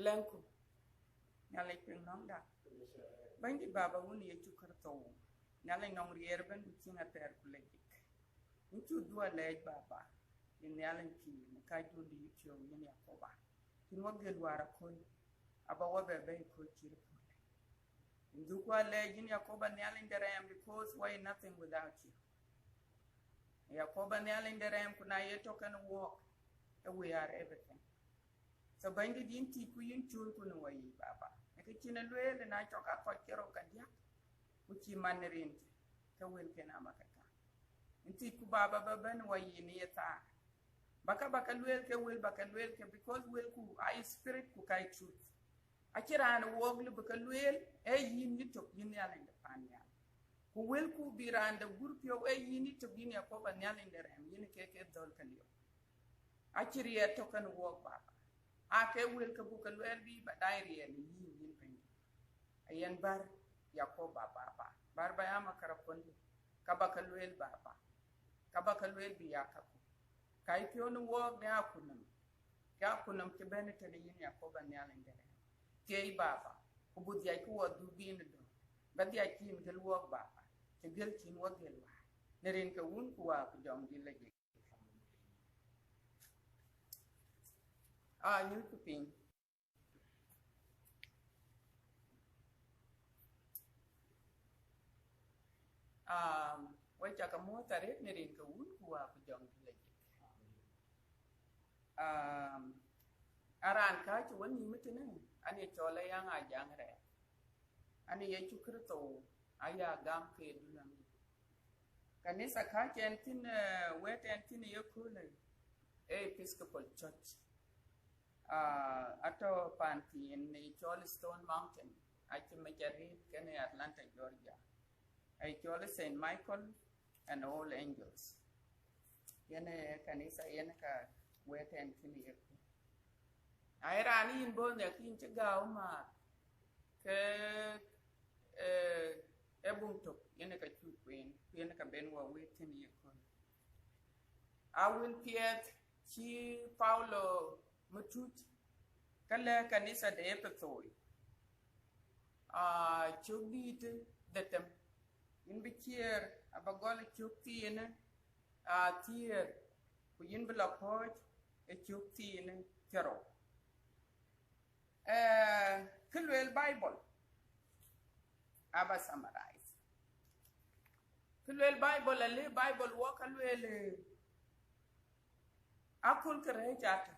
Lanku, Naliping Nonda. Bandy Baba won't yet to Kurto. Nalling on the urban within a pair collegic. Into do a leg Baba in the Allen Key, Kaiju the YouTube in Yakoba. In what good were a coin about what a very cool children. In Dukwa leg in Yakoba nailing the ram because why nothing without you. Yakoba nailing the ram could I talk and walk, and we are everything. So Bandy didn't take Queen Chulkun away, Baba. A kitchen and well, and I talk up for Kero Kadia, which he mandarin to Wilkin Amakaka. And Tiku Baba Baban way in the attack. Baka Wilke will Bakalwelke because Wilku, I spirit cook I truth. I can walk Bakalwel, yin you took in the Panya. Who will could be ran the group your way you need to be near Papa Nell in the ram, in a cake at Dolkalio. Actually, a token walk, Baba. Ake will kabuka be, but I really yin bring. A yen bar, Yakoba Baba, Barbayama Karapondi, Kabakalwell Baba, Kabakalwell be Yakapu. Kaikion walk the Akunum, Yakunum Kebenet and the Yakoba Nyaling there. Kay Baba, who would Yakua do be in the door, but the Akim will walk Baba, the guilty walk the way. Nerin Kawun Kuak, young Gillegate. New cooking. Wait a more tare nerin ka wood who are young lady. Aran catch one imitin, and it's all a young I young red. And a yachukrito, Aya gam ke dunam. Canisa catch and tin wet and tin your cooler, Episcopal Church. Ato Panti in the Stone Mountain, I can make a read in Atlanta, Georgia. I call St. Michael and all angels. Yene Canisa Yenaka, wet and tinny. I ran in bone the king to go, ma. Ebunto, Yenaka two queen, Yenaka Benwa waiting your con. I will Piet, she Paulo. Matut Kala Canisa de Epithoi. Chubit the tem in Bichir, Abagola Chukti in a tear, who envelope hot, a Chukti in Tero. Kilwell Bible Abba summarize. Kilwell Bible, a lay Bible walk a well. Akul Karajata.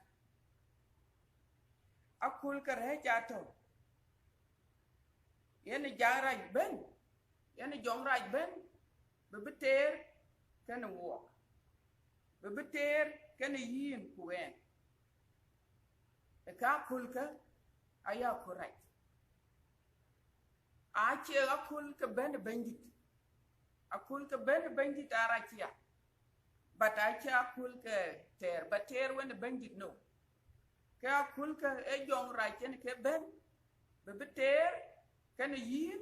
Akul Karajato. Yen Jaraj Ben, Yen Jong Raj Ben, Bebiter can walk. Bebiter can yin Kuen. A Kakulka, Aya correct. Ache Akulka Ben Bendit. Akulka Ben Bendit Arakia. But Ache Akulka tear, but tear when the Bendit no. Ka kulka e jong right ken ke ben be beter kan yin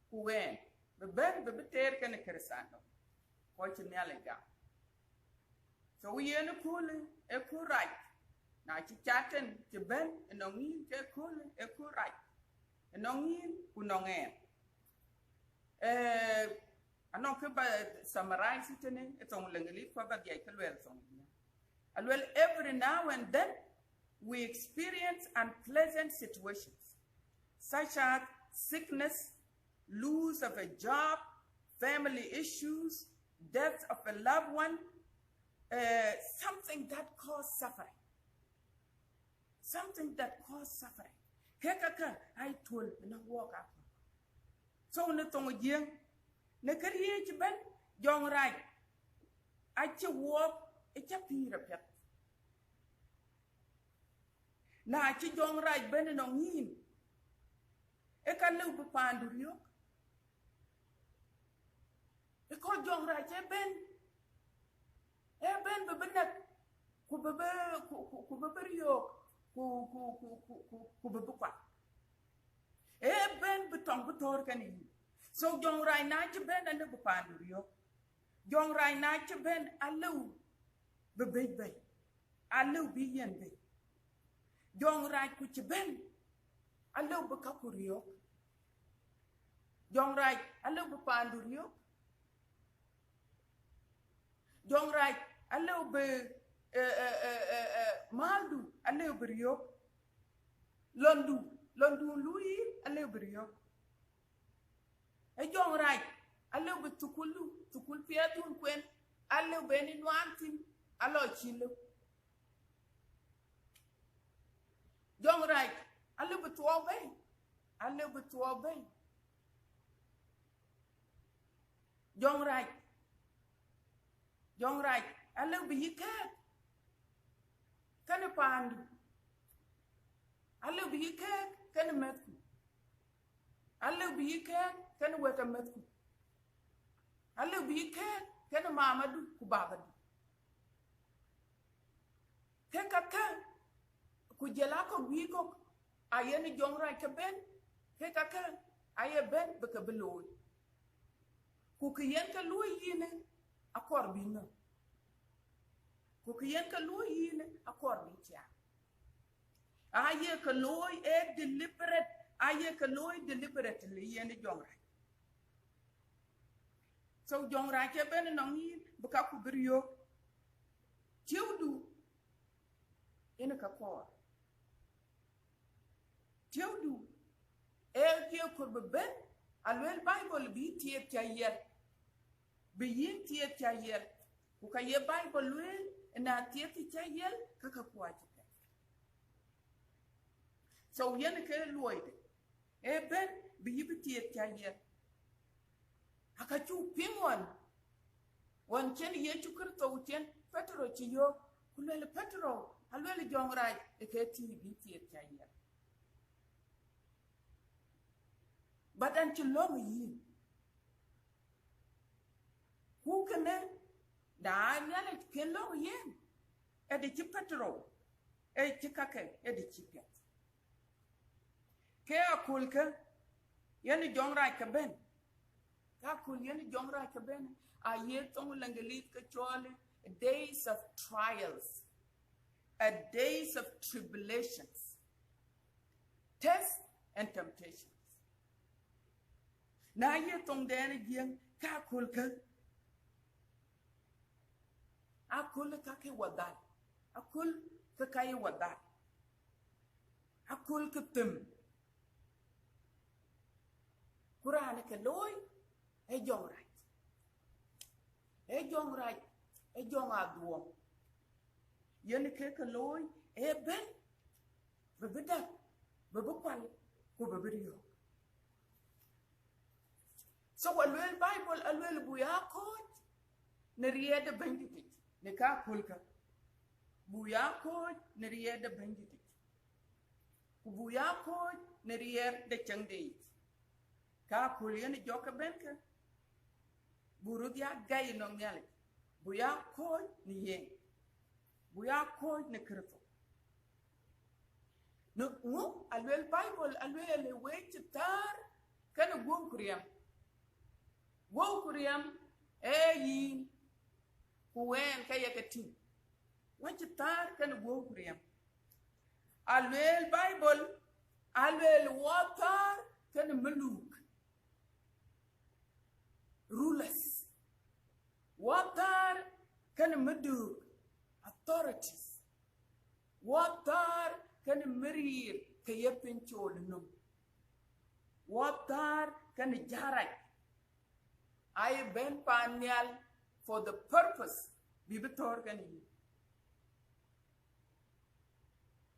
ku wen be ben be beter kan kersano ko chinalega so we en kul e ku right na chi chaten ti ben no yin ke kul e ku right no yin ku no ngen anon ke ba summarize tene e tong lengali ko ba ge kelwel song alwel every now and then we experience unpleasant situations, such as sickness, loss of a job, family issues, death of a loved one, something that causes suffering. Something that causes suffering. Hekaka, I told you, walk up. So, no tongue again, no career, Ben, young right. I walk, it's a period. Na chi jong raj ben no ngin e kan lu bu pandu yok e ko jong raj e ben be benak ku be yok ku be kwa e ben bu tong bu tor kan yi so jong raj na chi ben na bu pandu yok jong raj na chi ben alu be alu bi yen be Jong right ku ci ben allo be kapurio jong right allo be pandurio jong right allo be maldu allo be rio londu lui allo be rio e jong right allo be tukul piatun kwen allo be ni nwantin allo chilo jong right allo be tuobe jong right allo be yikat kana pandu allo be yikat kana metku allo be yikat kana weta metku allo be yikat kana mamadu ku babadu kaka ku jela ko wi ko ayeni jong right ka ben kaka aye ben be ka beloy ku kiyen ka lu yine akor bina ku kiyen ka lu yine akor bi tia aye ka loy deliberately yene jong right so jong right ke ben no ni be ka ku brio tiudu ina ka kor tiudu ke ko be ben alwel bible bi tie tia be yin tie tia ku ka ye bible lwel na tie tia yel ka kwaji so yen ke loyd ben bi yibi tie tia aka chu pingwan wan chen ye chu kurto chen petro chi yo kulele petro alwel jong right ke ti bi tie tia badan ci long yi ku kene da nyale ke long yen e de ci petro e ci kake e de ci pet ke akul ke yen jongra ka ben ka kul yen jongra ka ben a ye tong langelit ka chole days of trials a days of tribulations tests and temptations na ye tong dene gien ka kul ka akul ka ke wadal akul ka kai wadal akul ka tum Quran ke loy e jong right e jong aduom yen ke loy e ben be bedak be kwal ko be rio so alwel bible alwel buya ko ne riede banditi ne ka kulka buya ko ne riede banditi ku buya ko ne riede changde ka kulien joka benka burudia gay no nyale buya ko ni yen buya ko ne krito no alwel bible alwel wait tar kana gum kuriam yi kuwen kayakati wait tar kana gum kuriam alwel bible alwel water kana muluk rulers water kana madu authorities water kana mirir kayapin cholnum water kana jarak I ben panyal for the purpose bibitor kana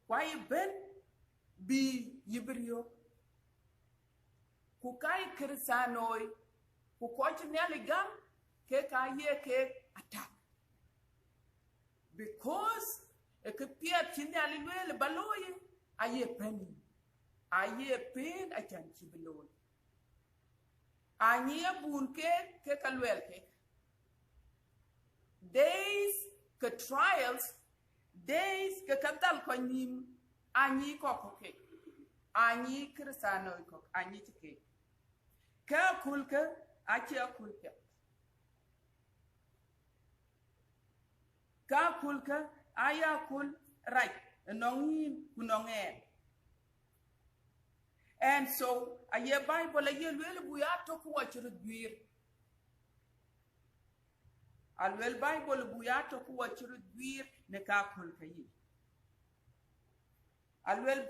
why ben bi yibrio ku kai krisanoi ku kochi neli gam ke kaye ke attack because e ke pia chinali le baloye aye pen a chanchi beloy anye bun ke kalwel ke days ke trials days ke kadal ko nim anyi ko ke anyi krisano ko anyi tike ka kulke achi kulke ka kulke aya kul right nongin kunonge And so a ye Bible a ye lwel bu ya to ku wachru gwir. A lwel Bible bu ya to ku wachru gwir ne ka kol kayi. A lwel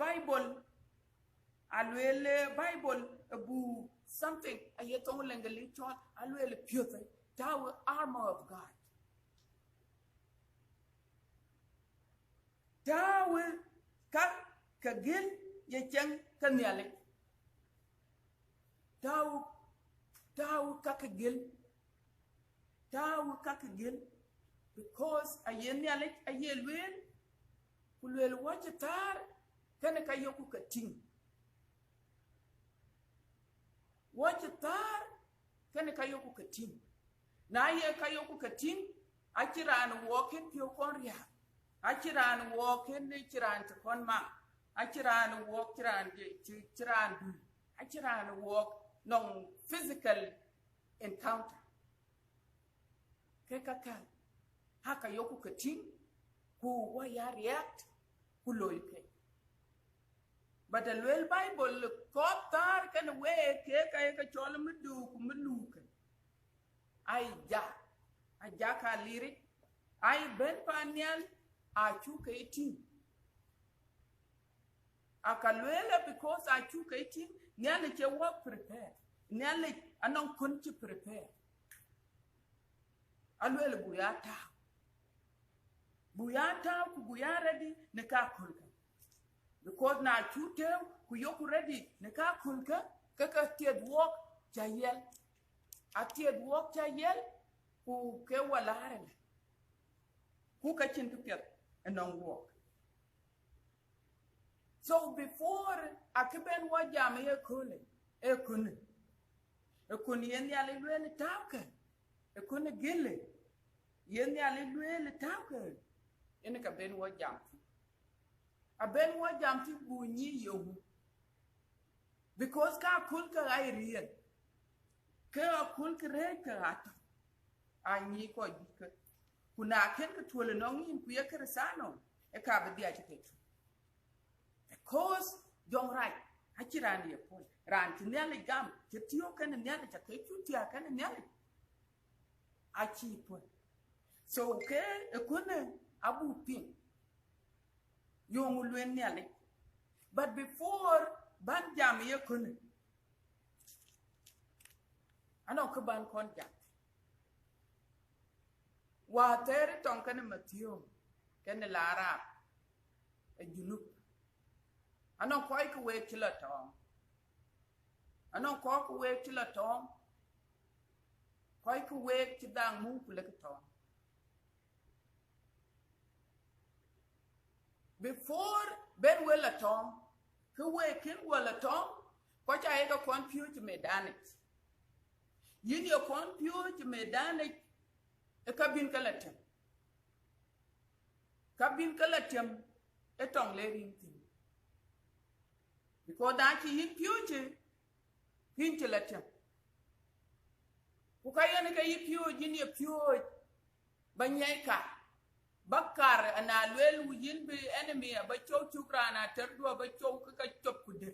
Bible bu something a ye tong lengali chon a lwel pure tower armor of God. Tower ka gil ye chang kanyale. Tawu kakagil because a yenyale a yelwin kulwel watch tar kana kayoku kating watch tar kana kayoku kating na ye kayoku kating achiran walking pio konria achiran walking ni chiran to konma achiran walk chiran du achiran walk non physical encounter. Kekaka haka yoku kating ku waya react ku loike. But the Lwel Bible kotar kan we keka ka chol mudu ku muluka. Ai ka lirik ai ben panyal a chuka 18. Akalwela because I took 18, nearly ke work prepared. Nearly anon kunchi prepare. Alwela buyata. Buyata ku buya ready neka kulka. Because na chute ku yoku ready neka kulka kaka tied walk chayel. A tied walk chayel ku ke walare. Ku ka chintu piet anon walk. So before akiben wajam ye kune yen yali lwele tawke kune gile yen yali lwele tawke yen ka ben wajam a ben wajam ti bunyi yohu because ka kulka ai real ka kulka re ka ato anyi ko dikka kuna ken ka tole nongin ku ye kersano ka be dia chike. Because don't right. Hachiran ye pon. Ran ti nele gam. Ti tiyo kan nele ta ke chutia kan nele. Achi pon. So ke ekune abu pin. Yong lwen nele. But before ban jam ye kune. Ano ke ban kon jam. Wa tere ton kan matiyo. Kan lara. E junub. Anon koi ku wek chila tong. Anon koi ku wek chila tong. Koi ku wek chidang mu kulek tong. Before ben wela tong, ku wek kin wela tong, kwa cha eka confuse medanich. Yin yo confuse medanich, e kabin kalatem. Kabin kalatem, e tong le rin. Because that yin future, yin chilatem. Ukayana ka yi yin ya pure, banyaka, bakar, and I will yin be enemy, but chow chukrana, terdu, but chow chop kudir.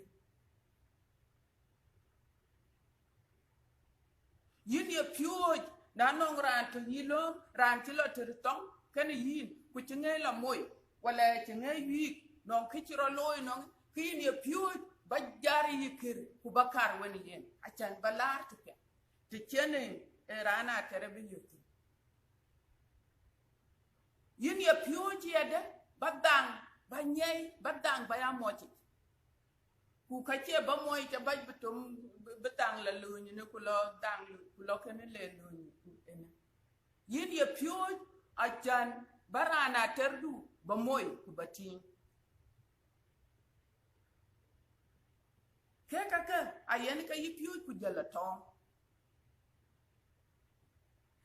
Yin ya pure, nanong ran to yilom, ran chilla to the tongue, can yin, which in a moy, while I can a week, non kitchen loy, non. Kin ye pure but jari yikir kubakar when yen achan balar to chene rana terebi yuti yin ye pure jiade badang banyay badang bayamochi ku kache ba moy ta baj betum betang la luny ne kulo dang kulo ken le luny ene yin ye pure achan barana terdu ba moy kubatin Kekaka, ayen ka yipiu kujala tong.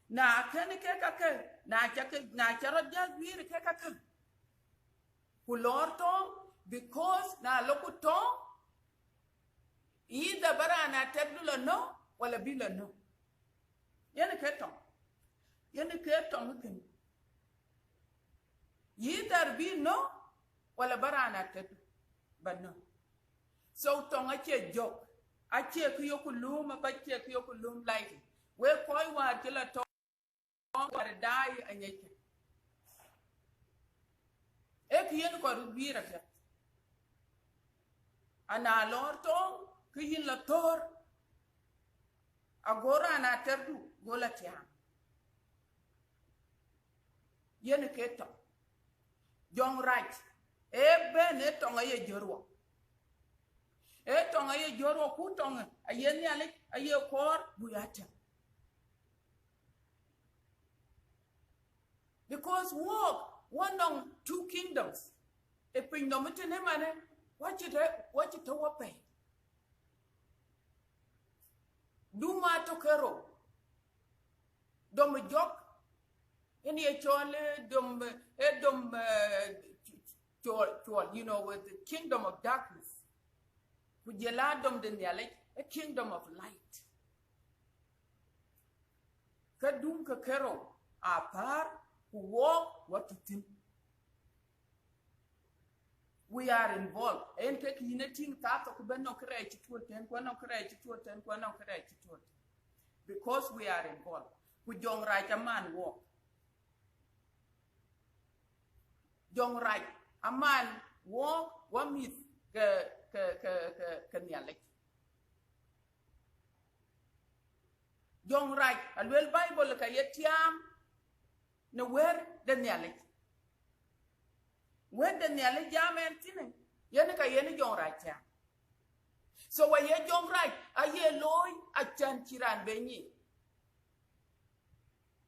Na kene kekaka, na charot jazwir kekaka. Kulor tong, because na loku tong, either barana tebdula no, wala bila no. Yene ketong ken. Either be no, wala barana tebdu, but no. So tong ache jok. Ache kuyokulum ba che kuyokulum like. We koi wa kila tong war dai anyeke. E kien ko rubira ke. Ana lor tong kiyin la tor. Agora na terdu gola tiam. Yen keto. Jong right. E ben e tong aye jorwo. E tong aye jorwo ku tong aye ni ale aye kor buyata. Because walk one on two kingdoms. E pin no mutene mane what you wape. Duma to kero. Dom jok any chole dom you know, with the kingdom of darkness. Kujeladom de nyale, a kingdom of light. Kadum kakero, apar, who walk what to think. We are involved. En ke kineting tato kubeno krechi tuoten, kwano krechi tuoten, kwano krechi tuoten. Because we are involved. Kujong right a man walk. Jong right. A man walk one meet ke nyalek. Jong right. A well Bible ka yetiam no where the nyalek. Where the nyalek jam and tine. Yen ka yen jong right ya. So when ye jong right, a ye loy a chan chiran benyi.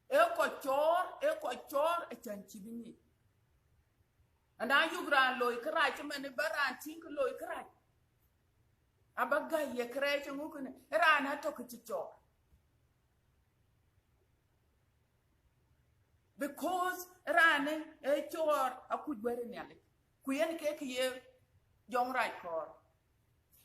Eko chor a chan chibini. And now you grand loy cry to many baran think loy cry. Abaga ye cry to mukune, Rana took it to chor. Because Rane a chor a could wear in yelly. Queen cake ye young right core.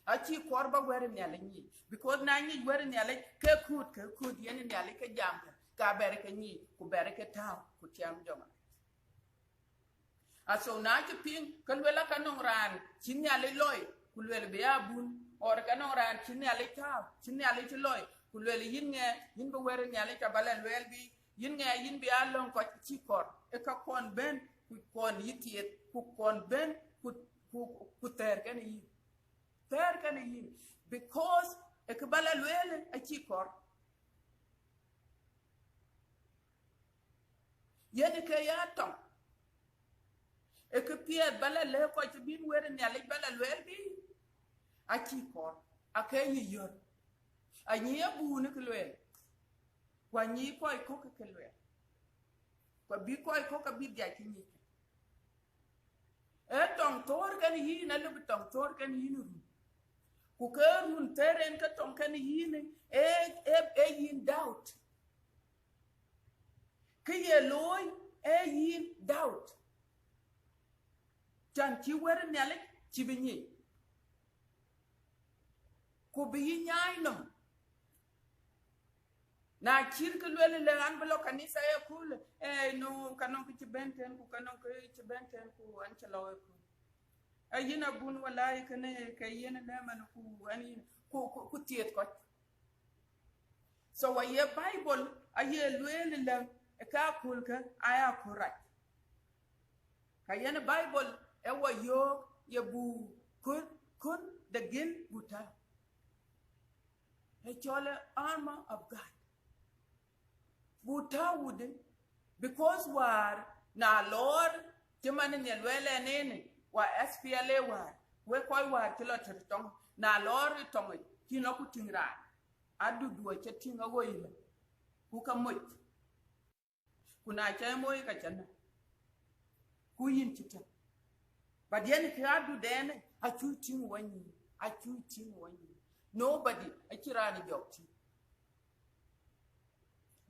A cheap corba wearing yelling. Because nine is wearing yelly, could yen in yelly a jam. Gaberica knee, who beric a town, could jam joma. So now you ping, Kalwella canong ran, Chinyali loy, Kulwell be a boon, or canong ran, Chinyali cow, Chinyali loy, Kulwell yin be wearing yali cabal and well be, yin be a long quite cheapor, a cockon ben, who con eat it, who con ben, who there can eat. There can eat. Because a cabala well a cheapor. Yenika yatom. E que Pierre Bella le ko ci bin wéré ne la bella wel bi a ci ko a kay yi yor a ñi bu ne ko lwel wa ñi ko ko ko lwel ko bi ko ka bi ja ci ñi e tong tor kan yi na lu tong tor kan yi nu ku ke run teren ka tong kan yi ne e yin doubt ke ye loy e yin doubt Chan chi were nyale chi binyi. Ku bi nyai nom. Na chir ke lwele le an belo kanisa e kul. No kanon ki benten ku kanon ki benten ku an chalawe ku. Yina bun walai kene ke yene neman ku ani ku tiet ko. So wa ye Bible a ye lwele le ka kul ka aya kurat. Ka yene Bible ewa yo ye bu kun de gel buta. A chole armor of God. Buta would because war na Lord Timani Nelwele nene wa SPLA war we koi war kilo tong na Lord tongue kino kutingra adu duwa chetinga woile kuka moit kuna chay moy ka chana kuyin chita. But yen kadu then a chuting one. Nobody a kirani jokti.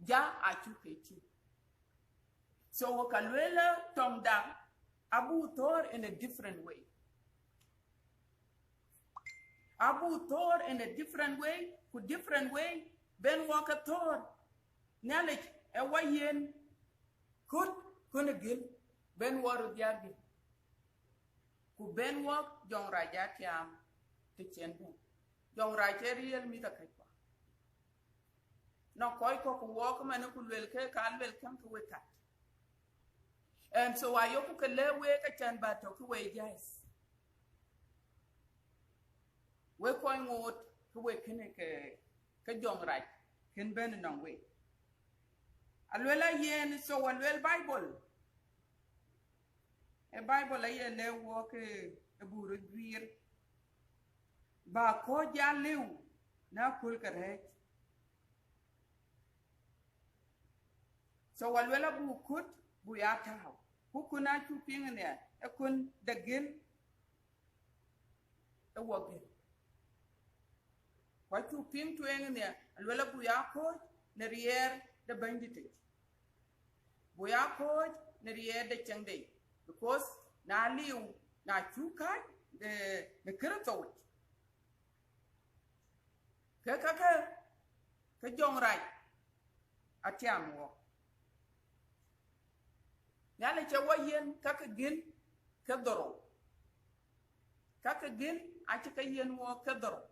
Ja a chuketi. So Kalwela tongue down Abu Thor in a different way. Abu Thor in a different way, Ben Walker Thor. Knowledge a wayen could kunagil Ben Waru Yagi. Ku Ben walk Jong Raja Kiam. to chen ben jong ra che riel mi ta kai kwa no koi ko ku walk man ku lel ke kan lel kan ku we kat and so ayoku ke le we ka chan ba to ku we guys we koi ngot ku we kene ke jong ra ken ben no we alwela yen so alwel bible e bible ay le wo ke e buru gwir ba ko ja lew na kul kare so alwela bu kut bu ya taw ku kuna chu ping ne e kun de gel e wo gel kwa chu ping tu ne alwela bu ya ko ne rier de bandite bu ya ko ne rier de changde because na liu na chuka de kerato ke jong rai atiam wo yale che wo yen ka gil ke doro ka gil a che ka yen wo ke doro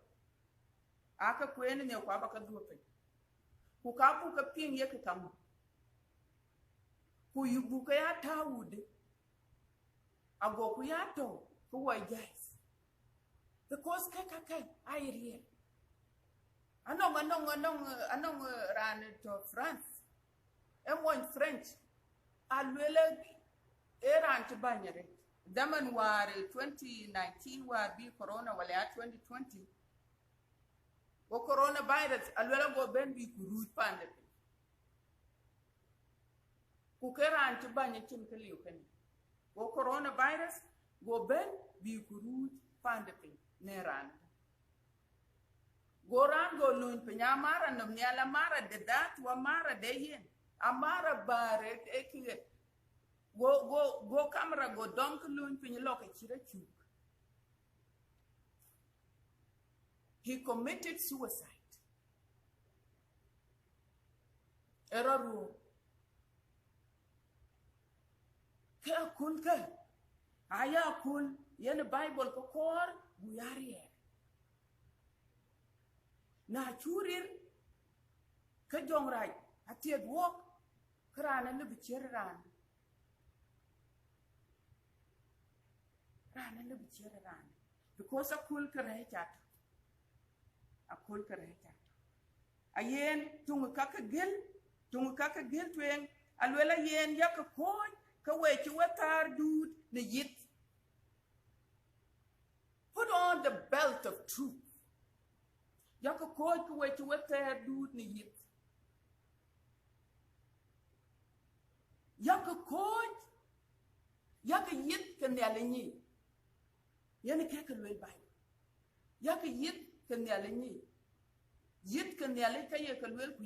aka kwen ne kwa ba ka dupe ku ka pu ka pin ye ka kam ku yubu ka ya tawude ago ku ya to ku wa guys because ka ai real anong ran to France e mo in French alwele eran to banyere daman war 2019 war bi corona wala 2020 o coronavirus alwele go ben bi ku root pande ku keran to banye chin kaliu kan o coronavirus go ben bi ku root pande ne ran goran go lun penya mara no nyala mara de dat wa mara de yen amara bare ekige go camera go donk lun penya loka chira chuk he committed suicide eraru ka kun ka aya kun yen bible ko kor buyari na churir ka jong raj atied wok krana le bicher ran le bicher ran because akul kare chat ayen tung ka gel twen alwela yen yak ko ka we chi watar dud ne yit put on the belt of truth yak ko we chi watar dud ne yit yak yit kan ya lenyi yen ke ka lwel bai yak yit kan ya lenyi yit kan ya le kaye ka lwel ku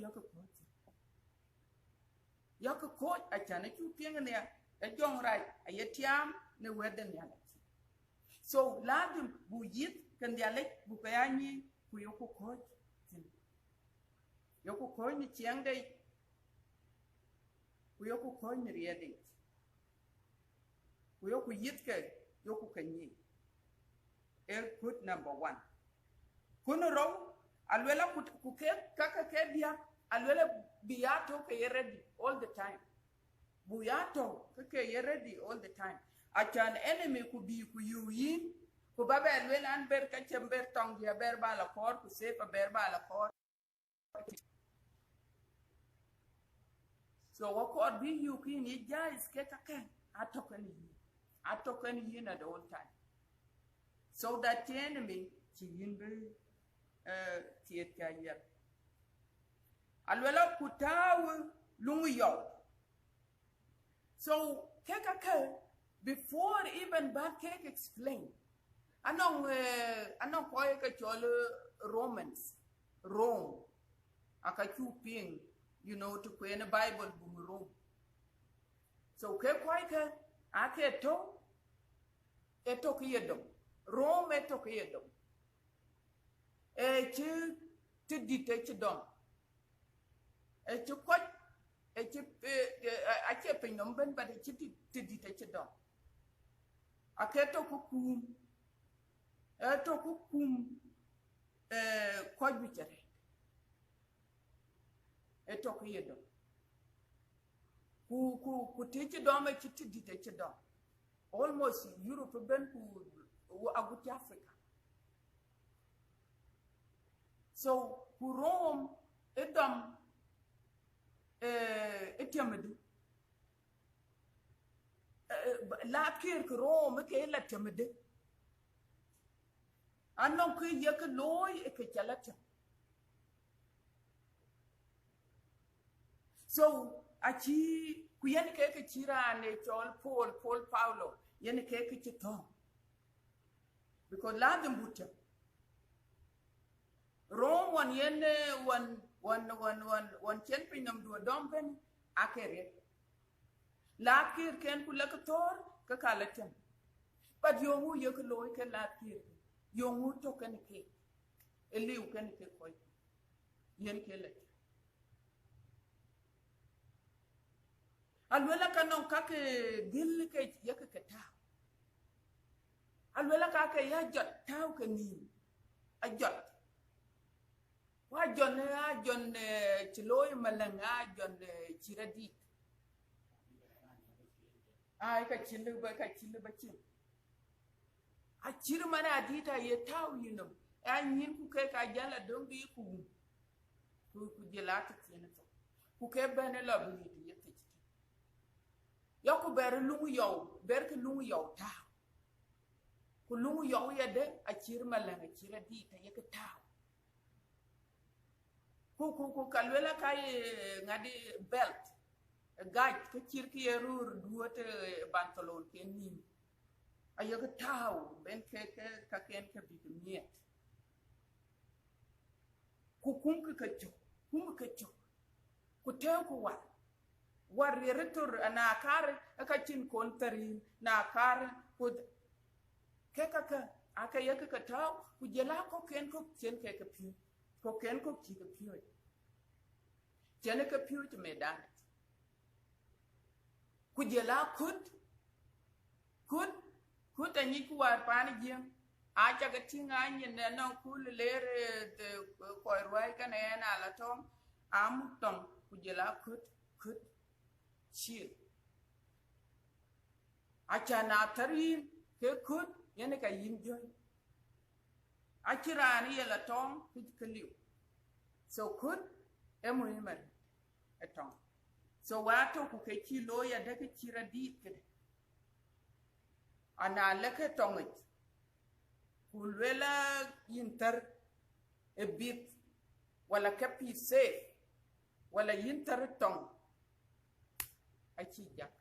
yak ko a chana chu pieng ne e jong rai a yetiam ne weden ya so ladim bu yit kan ya le bu ka yani ku ko ni chiang dei ku ko ni riede ku yit ke kanyi put number 1 kuno ro alwela ku ke ke dia alwela biato ke ready all the time buyato ke ready all the time achan enemy ku bi ku yin ku babe alwela an ber ka chember tong dia ber bala kor ku se pa ber bala kor so what could be you kin ye guys ke atokani yin at all time so that the enemy chi yin be tiet ka yer alwela kutawu lungu yo so keka before even bad cake explain anong ko ka cholo Rome aka chuping to kwen Bible bum Rome so ke kwai ka ake to eto kiyedom Rome eto kiyedom ti dite ti dom ti ko ake pinom ben ba ti dite ti dom ake to ku to ku kum ko bitere to ku yedo ku teche do ma chiti dite do almost Europe ben ku aguti Africa. So ku Rome edam etiamedi la kir ku Rome ke la temede anon ku yek loy e ke chalata. So achi ku yen ke chira ne chol Paul Paulo yen ke chito because la dem buta Rome one chen pinam do domben akere la kir ken ku lakator ka kalatem but yongu yek loy ke la kir yongu to ken ke eliu ken ke koy yen ke la alwela kanon kake gil ke yek ke ta alwela kake ya jot taw ke ni a jot wa jon chiloy malanga jon chiradi ay ka chilu ba chin a chir mana dita ye taw yinum anyin ku ke ka jala dongi ku jelata tin to ku ke bene la bi ye ti yoku ber lungu yow ber ke lungu yow taw ku lungu yow ya de a chir malanga chiradi ta ye ka taw ku kalwela kay ngadi belt gaj ke cirki erur duote bantalon ken nim ayoga taw ben ke ka ken ke bigmiet ku kum ke cho ku tew ku war retur ana kar ka cin kontari na kar ku ke ka aka yaka ka taw ku jela ko ken ko chen ke ka pi ko ken ko ki ka pi chen ka pi to medan ku jela kut anyi ku war pan jing a cha ga tinga nyen ne non ku lere de ko rwai ka ne na la tom am tom ku jela kut shil a cha na tarin ke kut yene ka yin joy a kirani yela tom ku kliu so kut emu himer etom so wato ku ke kilo ya de ke kira dit ke ana leke tongit ku lela yinter e bit wala kapi se wala yinter tong achi jak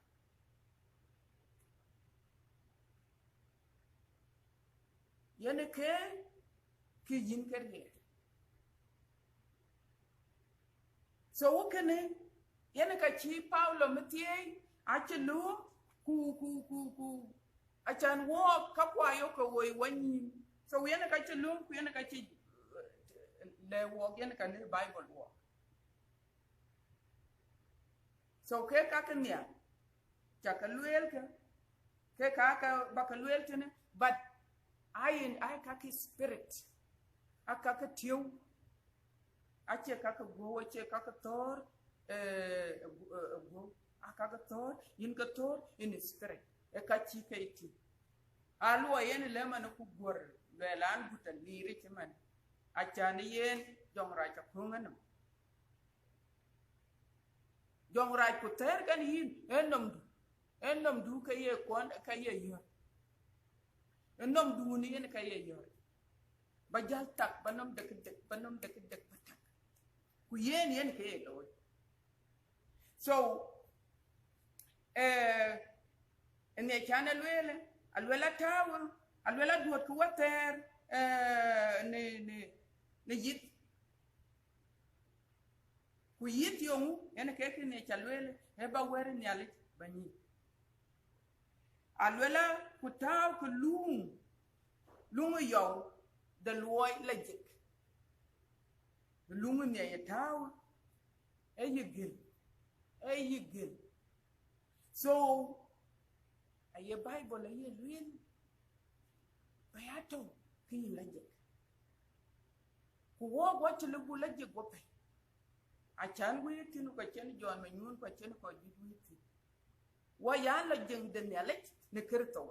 yene ke ki yin kerge so ukene yene ka chi Paulo mtie achi lu ku achan wo kapwa yo ko woy wani so yene ka chi lu ku yene ka chi le wo yene ka ne Bible wo so ke ka kenya chaka luel ke ka bakaluel tene but I ka ki spirit aka ka tiu ache ka go ache ka tor go aka ka tor in ka tor in spirit e ka chi ke ti alu yen le man ku gor le lan buta liri ti man acha ni yen jongra cha kungan jongra ku ter kan yin enom du ka ye kon ka ye yo enom du ni yen ka ye yo ba jal tak banom dek patak ku yen ke ye lo so ene chana alwela tawa alwela duot ku water ne yit ku yit yongu ene ke ne chalwele e ba wer ni ali bani alwela ku taw ku lungu yow de loy lejik lungu ne ya taw e yigil so aye Bible aye lwel bayato ki lajik ku wo go ci lu lajik go pe a chan wi tinu ko chen jon ma nyun ko chen ko ji wi wa ya la jeng de nelik ne kirto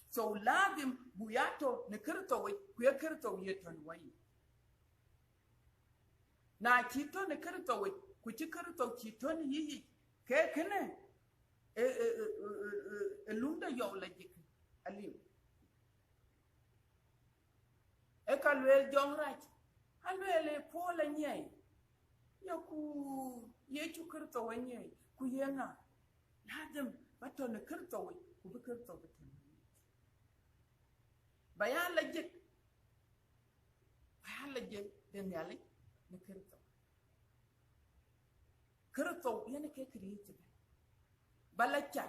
so ladim buyato ne kirto ku ya kirto yeton wai na chito ne kirto ku ci kirto chito ni yi ke kene lunda yow la jik aliw e kalwel jong rach alwele pola nyai yoku yechu kirto wanye ku yenga ladim bato ne kirto ku bi kirto bitin bayan la jik den yale ne kirto yana ke creative bala cha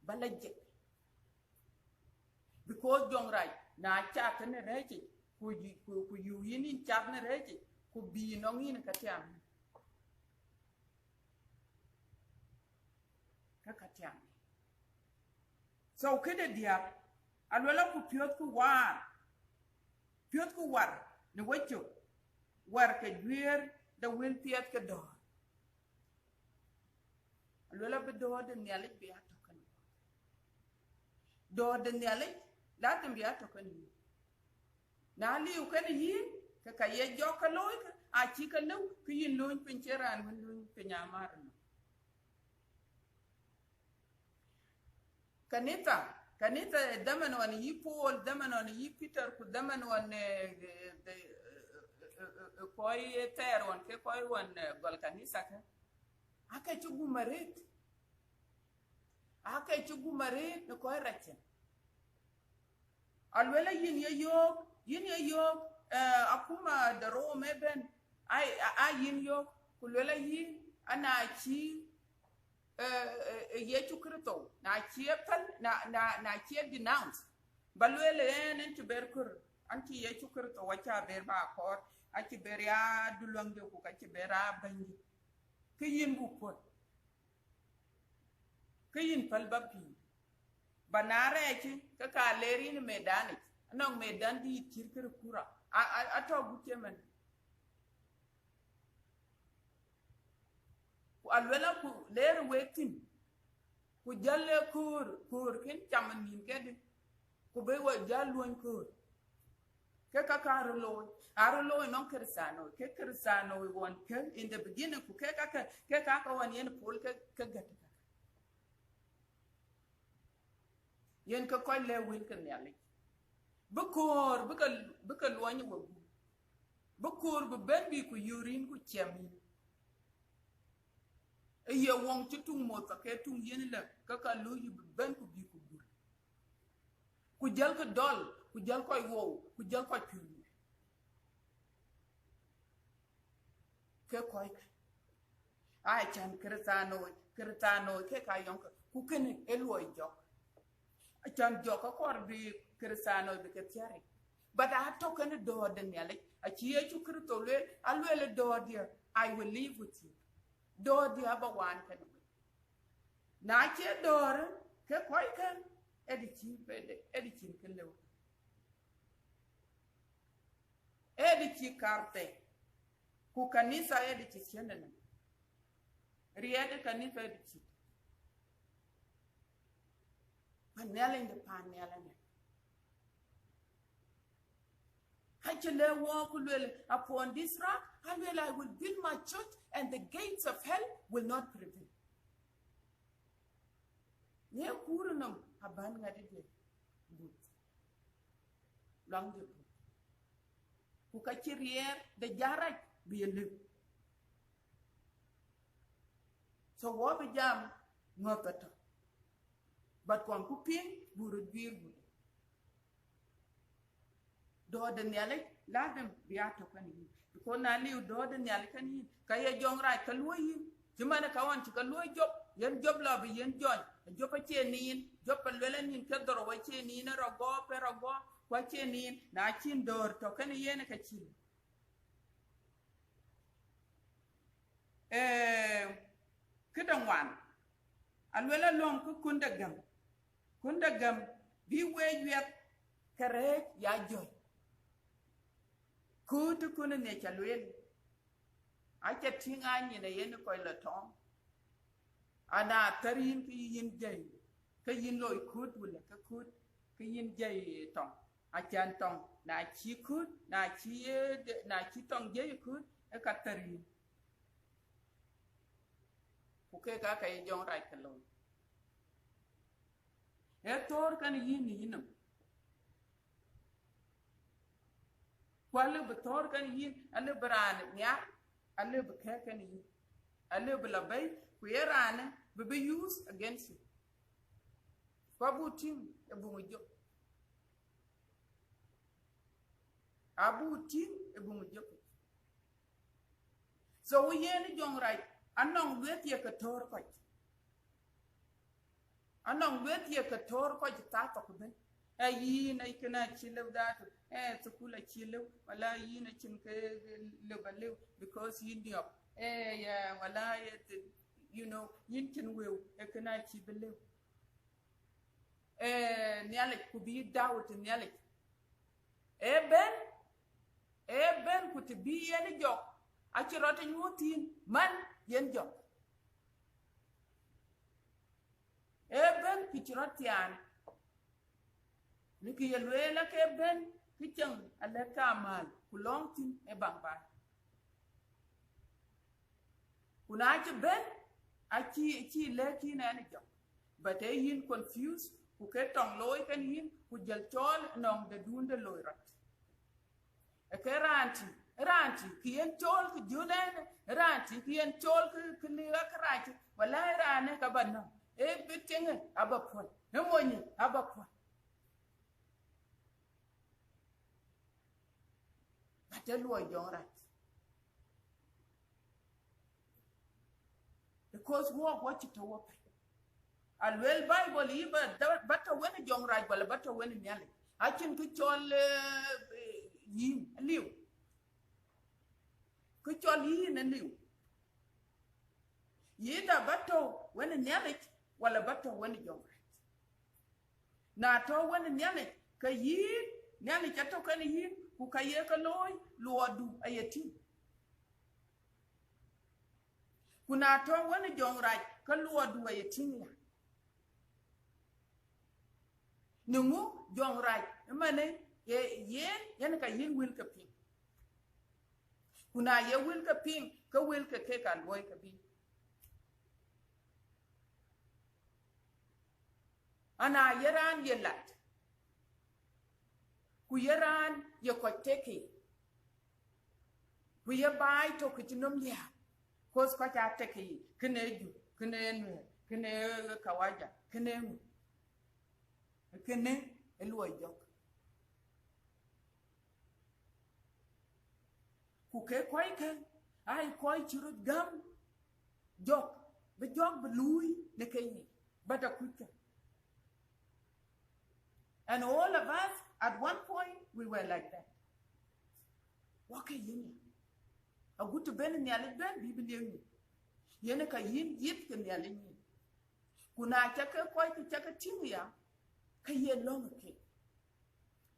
bala jik because jong right na cha ne reji ku yu yini cha ne reji ku bi no ngin ka tiam so kede dia alwala ku piot ku war ne wecho war ke gwer da wil piot ke do alwala be do de nyale be atokan do de nyale la tem be atokan na liu kan yi ka ye joka loy a chi ka lu ki yin loy pincheran mun lu pinyamar kanita daman wan yi Paul daman wan yi Peter ku daman wan koy ter wan ke koy wan gol kanisa ka aka ci gumaret ne koy rachen alwela yin ye yo akuma da Rome ben ai yin yo kulwela yin ana ci yechu krito na chiepal na chiep denounce balwele nen tuberkur anti yechu krito wacha ber ba kor achi beria dulonge ku ka chi bera bangi kiyin bu pot kiyin palbapi banare chi ka leri ni medani anong medan di tirkir kura ato butemen alwela ku leer wetin ku jalle kur ken chamanin kedi ku be wa jalwon kur ke ka arlo non kersano ke kersano won ke in the beginning ku ke ka won yen pol ke gata yen ka ko le wil ken yali bukur buka luwanyi wagu bukur bu ben bi ku yurin ku chemi ye wong ci tung mo ta ke tung yen la ka lu yu ben ku bi ku gur ku jël ko dol ku jël koy wow ku jël koy piu ke koy ay chan kristano ke ka yonk ku kene eloy jok chan jok ko bi kristano bi ke tiare bada to kene do den yale a ci ye ci krito le alwele do dia I will live with you do di aba wan kan na che dor ke koy kan edici kan lew edici carte ku kanisa edici chenena riede kanisa edici panele Hachele walk upon this rock, I will build my church, and the gates of hell will not prevail. Ne kurunum aban ngade but long de ku ka chirier de jarak bi le so wo bi jam ngotato but kon ku pin buru bir bu do de nyale la dem biya to kan yi ko na liu do de nyale kan yi kay jong rai ka loyi jumana ka wan ka loyi job yen job la bi yen joy job pa chenin job pa lelen nin ka doro wa chenin rogo perogo wa chenin na chin dor to kan yen ka chin kidan wan alwela long ku kunda gam bi we yet kare ya joy ku tu ku ne cha lwel a cha tinga ni ne yen ko la tong ana tarin ki yin jay ka yin loy ku wala ka ku ki yin jay tong a chan tong na chi ku na chi tong jay ku e ka tarin ku ke ka ka jong rai ka lo e tor kan yin ni no kwale betor kan yin ale brane nya ale be ka kan yin ale be labai ku yerane be use against you kwa butin e bungu jo abutin e bungu jo so we yen jong right anong wet ye ka tor ko anong wet ye ka tor ko ta to ben ayi na ikna chilew that sukula chilew wala yi na chin ke lebalew because you know yeah wala you know yin chin wew ikna chi belew nyale ku bi dawt nyale ben ku ti bi yen jok a ci rota nyutin man yen jok ben ki ci rotian ni ki yelwela ke ben ki chang ala kamal ku longtin e bangba kuna ci ben a ci leki na ni jok but e yin confused ku ke tong loy kan yin ku jel chol nong de dunde loy rat e ke ranti ki yen chol ki julen ranti ki yen chol ki ni akrati wala rane ka banno e bitenge abapon e monyi abapon atelwa yonrat because what you to what alwel bible iba bata wena jongraj wala bata wena nyale akin ki chol yin liw ki chol yin liw yida bato wena nyale wala bato wena jongraj na to wena nyale ka yin nyale chato kan yin ku kaye ka loy luodu ayeti kuna to wena jongraj ka luodu ayeti ya nungu jong raj mane yen ka yin wil ka pin kuna ye wil ka pin ka wil ka ke ka loy ka bi ana yeran yelat ku yeran ye ko teki ku ye bai to kinom ya kos ka ta teki kene ju kene nu kene kawaja kene kene elo jok ku ke koy ke ay koy chiro gam jok be jok be lui ne kayni bata kuta and all of us at one point we were like that okay yin a gutu ben ni ale ben biblia ni yene ka yin yit ke ni ale ni kuna chaka koy ke chaka tinya kaye long ke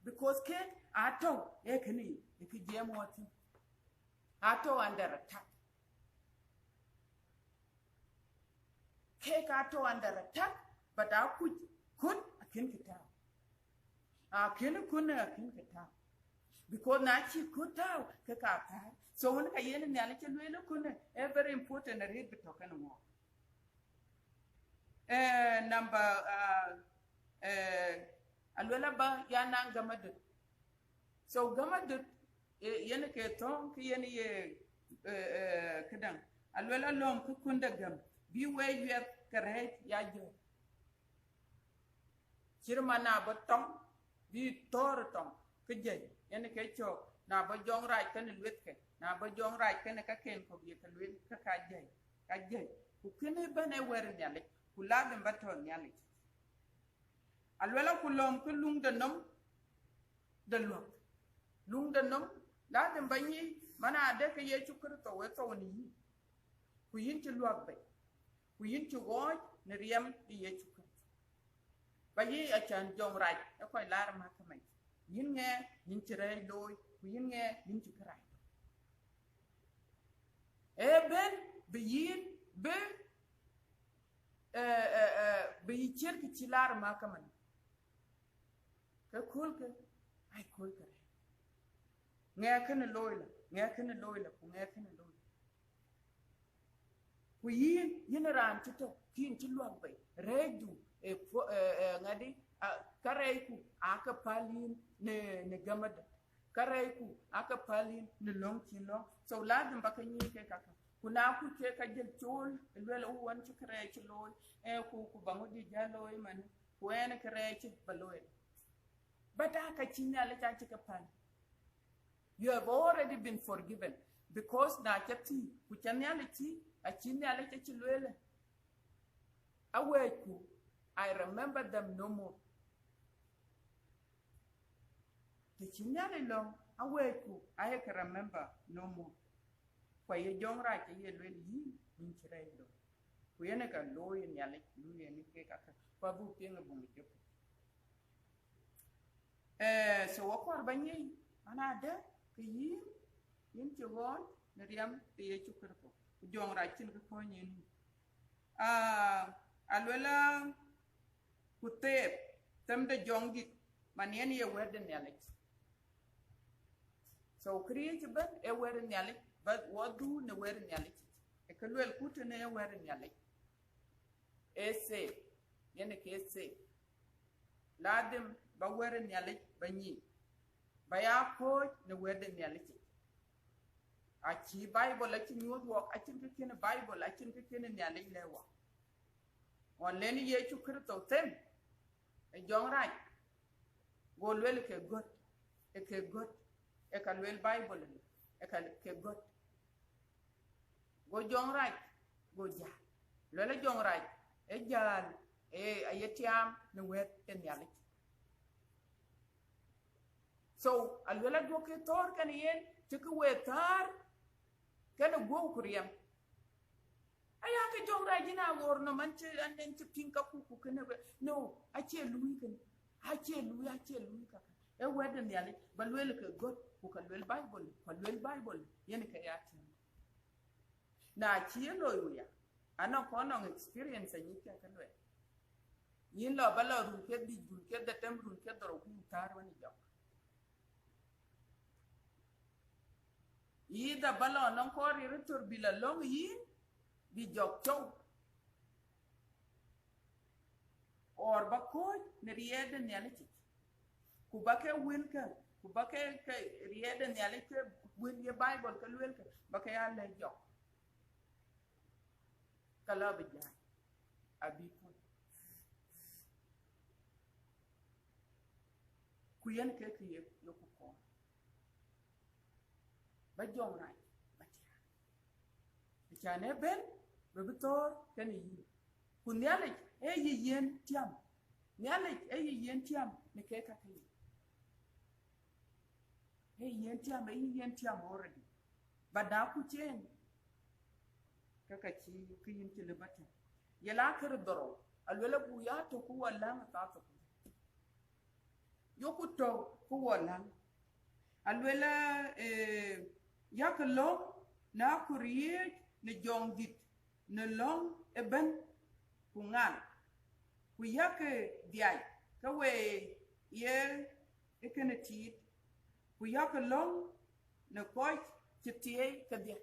because ke ato ekni ekijemoti ato under attack ke ato under attack but I could akin kita akin kunna akin kita because na chi kutao ke ka ta so when kaye ni ale chelwelo kunna very important read bitoken mo number alwala ba yana gamadu so gamadu yana ke ton ki yana ye kidan alwala lom ku kunda gam bi way yu kare ya jo chirma na ba tom bi tor tom ke je yana ke cho na ba jong rai kan lwet ke na ba jong rai kan ka ken ko bi ka lwet ka je ku kene bane wer nyale ku labe baton nyale alwala kulom ku lung de nom de lung de nom la de banyi mana de ke ye chukur to we to ni ku yin ci luak be ku yin ci goj ne riem di ye chukur bayi a chan jong raj e koy lar ma kamay yin nge yin ci ray loy ku yin nge yin ci kray e ben be yin be be yi cer ki ci lar ma kaman ka kul ke ay kul ke nge ken loyla ku nge ken loyla ku yin ran ci to kin ci luang bay reju ngadi karayku aka palin ne gamada karayku aka palin ne long ci long so ladum baka ni ke kaka kuna ku ke ka jël ciol lwel u won ci karay ci loy ku bangu di jaloy man ku en karay ci baloy bata ka ci nyale ta ci ka pan you have already been forgiven because na chati ku chanyale ci a ci nyale ci lwel aweku I remember them no more. The chinyale long aweku I can remember no more. Kwa ye jong ra ke ye lwel yi in chire lo. Ku ye ne ka lo ye nyale lu ye ni ke ka kwa bu ke ngabu mi jop. So wa kwa banyi ana da ke yi yin ci won ne riam te ye chukar ko. Jong ra chin ko nyin. Alwela kutep temde jongi manien ye werden yalit so create ban e werden yalit but what do ne werden yalit e kalwel kutu ne werden yalit ese yene kese ladem ba werden yalit banyi baya ko ne werden yalit a ci bible a ci nyot wok a cin ke ne bible a cin ke ne yalit lewa on len ye ci krito tem e jong right go lwel ke got e ka lwel bible e ka ke got go jong right go ja lwel jong right e jal e ayetiam ne wet en yali so alwel go ke tor kan yen ci ko wetar kan go kuriyam aya ke jong right dina wor no man ci anden ci pinka ku kene no ache lui ka e weden yali balwel ke god ku ka lwel bible yen ke yati na ci lo yuya ana ko no experience ni ke kan we yin lo bala ru ke di ru ke da tem ru ke doro ku tar wani jok yi da bala non ko ri retur bila long yi bi jok chow or ba ko ne riede ne aliti ku ba ke wilka ku ba ke riede ne aliti wil ye bible ka wilka ba ke ya le jok kala bi ja abi ku yen ke ye yo ku ko ba jong rai ba ja ne ben be bitor kan yi ku ne ale e yen tiam nyale e yen tiam ne ke ka kai e yen tiam already bada ku chen kaka ci kin ci lebata yala kar doro alwala bu ya to ku wala ta to yoku to ku wala alwala yakalo na kuriye ne jongit ne long eben ku ngal ku yake diay ka we ye ekeneti ku yake long ne koy ci tiye ka dia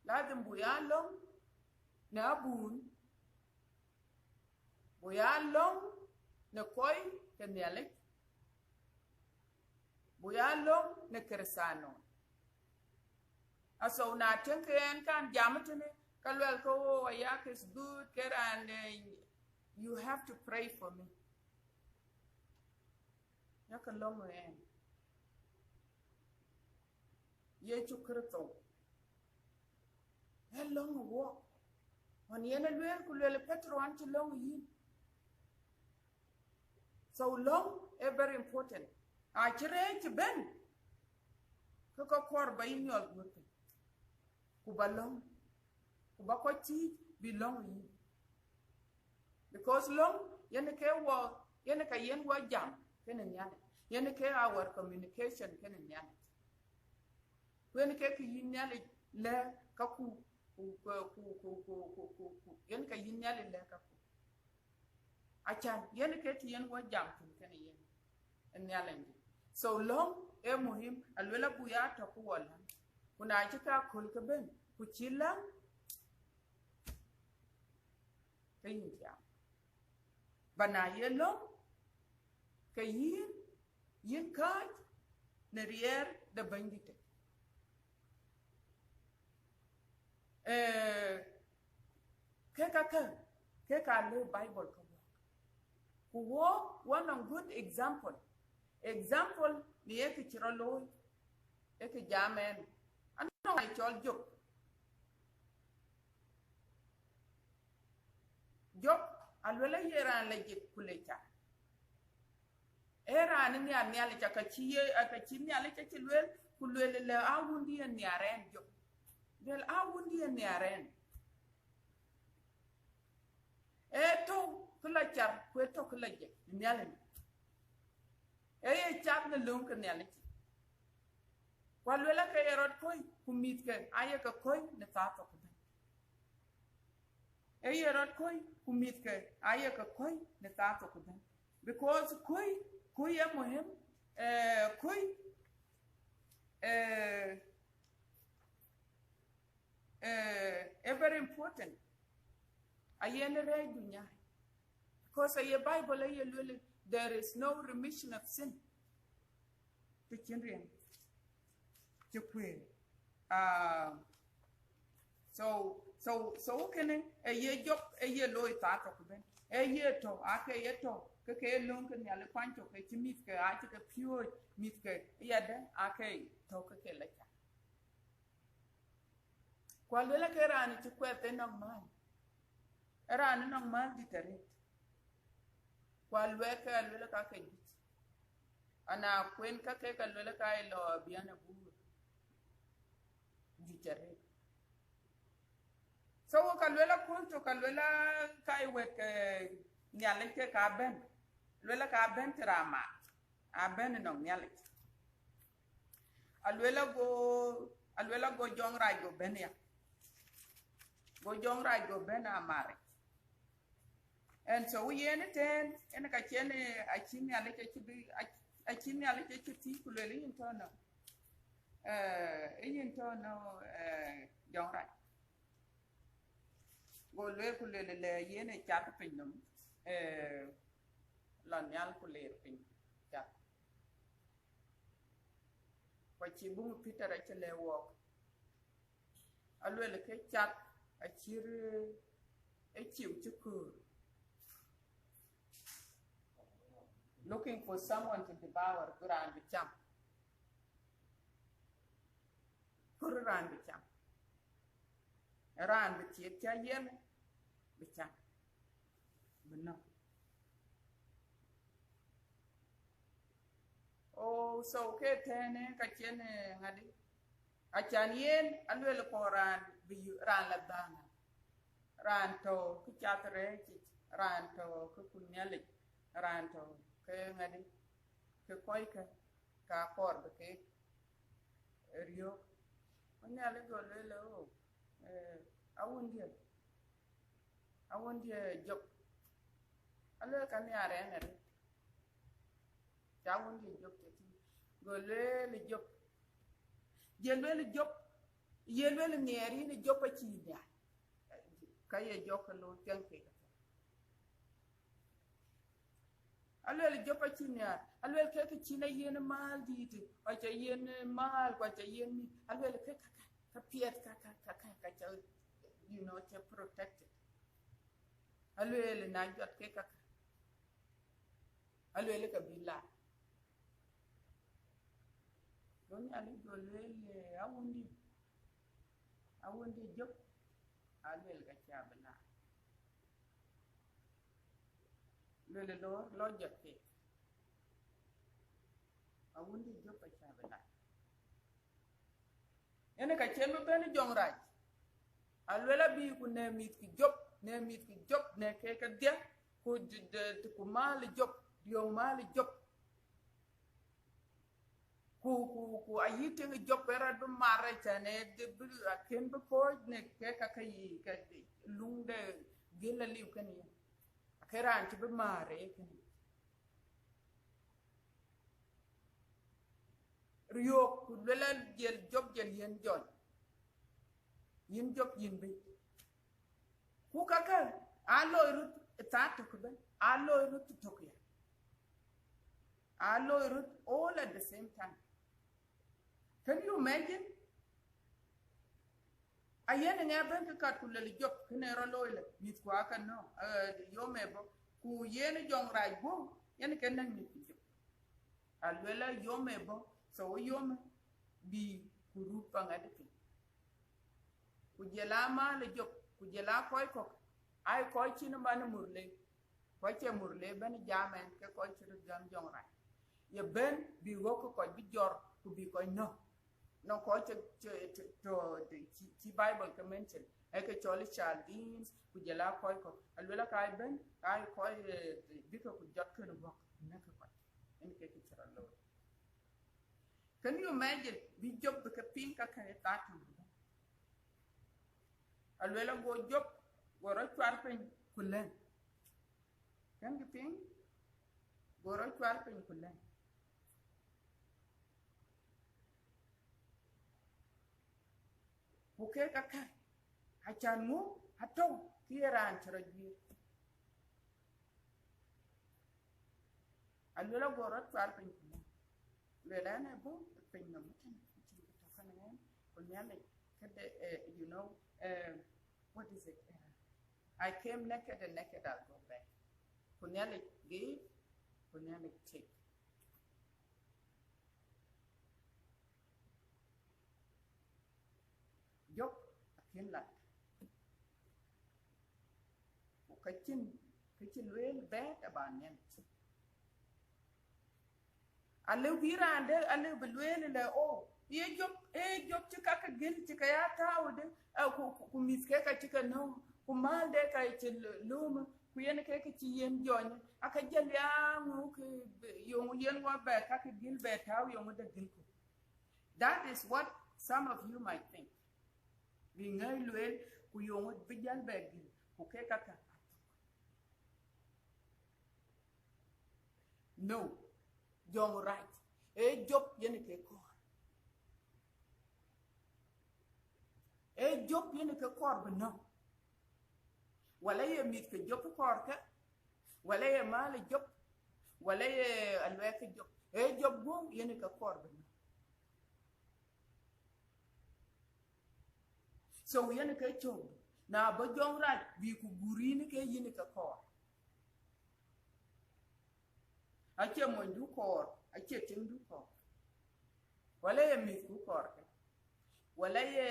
ladem bu ya long na bun bu ya long ne koy ka nyale bu ya long ne kersano aso na tenken kan jamatene kalwel ko ayak is good and you have to pray for me yakalong en ye chukrto long walk on yena lwel kulwel petro anti long yin so long is very important a chire ci ben ko kor bayin yol gote ku balong ku ba ko ti belong yin because long yene ke wo yene ka yen wo jam kene nyane yen ke our communication ken nyal when ke yin nyal le ka ku yen ka yin nyal le ka ku achan yen ke ti yen wo jam tin ken yen nyalandi so long e muhim alwela buya to ku wala kuna chika kul ke ben ku chila yin jam bana yelo ke yin ka ne rier de bandite ke ka le bible ko wo one of good example ni yake chirolo yake jamen ano ay chol jok alwela yeran la jik kulecha era ni ali chaka chiye akachi ni ali chachilwel kulwele le awundi ni aren jok del awundi ni aren to kula char kweto kula je ni ali chap ne lunk ni ali walwela ke erot koy kumit ke ayaka koy ne tato ko erot koy kumit ke ayaka koy ne tato ko because koy ya muhim koy very important ayene re dunya because aye bible aye lule there is no remission of sin pikinren chukwe so kene aye jok aye loy tato ko ben aye to ake ye to ke long ke nyale kwancho ke chimit ke ake ke pure mit ke yade ake to ke lecha kwalwela ke rani chikwete normal rani normal ditare kwalwe ke alwela ka ke ana kwen ka ke kalwela ka ilo biana bu ditare so kalwela kunto kalwela kai wet nyale ke ka ben lwela ka ben trama a ben no nyale alwela go jongra go ben ya go jongra go ben amare and so we ten en ka chene achini ale ke chibi achini ale ke chiti kulwela intono jongra go le kulele le yene chat pinnum la nyal kuler pin chat kwa chibu peter achele wok alwele ke chat achir echiu chukur looking for someone to devour Quran bicham ran bichie cha yen bicham no so ke tene ka chene ngadi achan yen alwele ko ran bi ran la dana ran to ku chatre ran to ku kunyale ran to ke ngadi ke koy ka kor ke rio onyale go lelo awundi job ale kan yare ne awundi job go le job yelwele neri ne job a chinya kaye jokalo tenke alwele job a chinya alwele ke china yen mal diti o cha yen mal kwa cha yen alwele ke ka piet ka cha you know cha protected alwele na jot ke ka alwele ka bila don ali golwele awundi job alwele ka cha bila lwele lo jot ke awundi job ka cha bila ene ka chembe ben jongraj alwela bi ku ne mit ki job ne ke ka dia ku de ku mal job yo mal job ku ayite ngi jopera do mare tane de bu ken bu ko ne ke ka kai ka lungde gela liu kan ya akera anti bu mare kan riyo ku lela jel job jel yen jon yin job yin bi ku kaka alo irut ta to ku ben alo irut to ku ya alo irut all at the same time. Can you imagine? Ayen nga ben ka kulele job kene ro loile mit kwa kan no yo mebo ku yen jong rai bo yen ken nan mit job alwela yo mebo so yo me bi ku rupa ngade ku jela ma le job ku jela koy ko ay koy chin man murle ko che murle ben jamen ke koy chi jam jong rai ye ben bi go ko bi jor ku bi koy no no ko to the Bible ka mention e ke choli chaldins ku jela koy ko alwela kay ben kay koy biko ku jot ko no na ko en ke ki chara lo. Can you imagine bi job ka pin ka ka ta tu alwela go job go ro twar pen kulen kan ki pin go ro twar pen kulen buke kaka hachan mu hato kiran charaji alwela gorot far pen lela na bo pen na mutan to kana kunyale kade you know what is it I came naked and naked I'll go back kunyale give kunyale take job akin la kachin wel bad about nyen ale wirande ale belwel le o ye job chika ka gel chika ya tawde ku miske ka chika no ku malde ka chil lum ku yen ke ka chi yen jonya aka jel ya mu ku yo yen wa ba ka gel be taw yo mu de gel ku. That is what some of you might think. Vì ngay luyện của dùng với dân bè của cái các cả. No, you're right. A job yene ke kor. A job yene ke kor but no. Wala ye mit ke job kor ka. Wala ye mal job. Wala ye alwa ke job. A job go yene ke kor but no. So yen ke chom na ba jong rat bi ku guri ni ke yin ka ko ache mo ndu ko ache tin du ko wala ye mi ku ko wala ye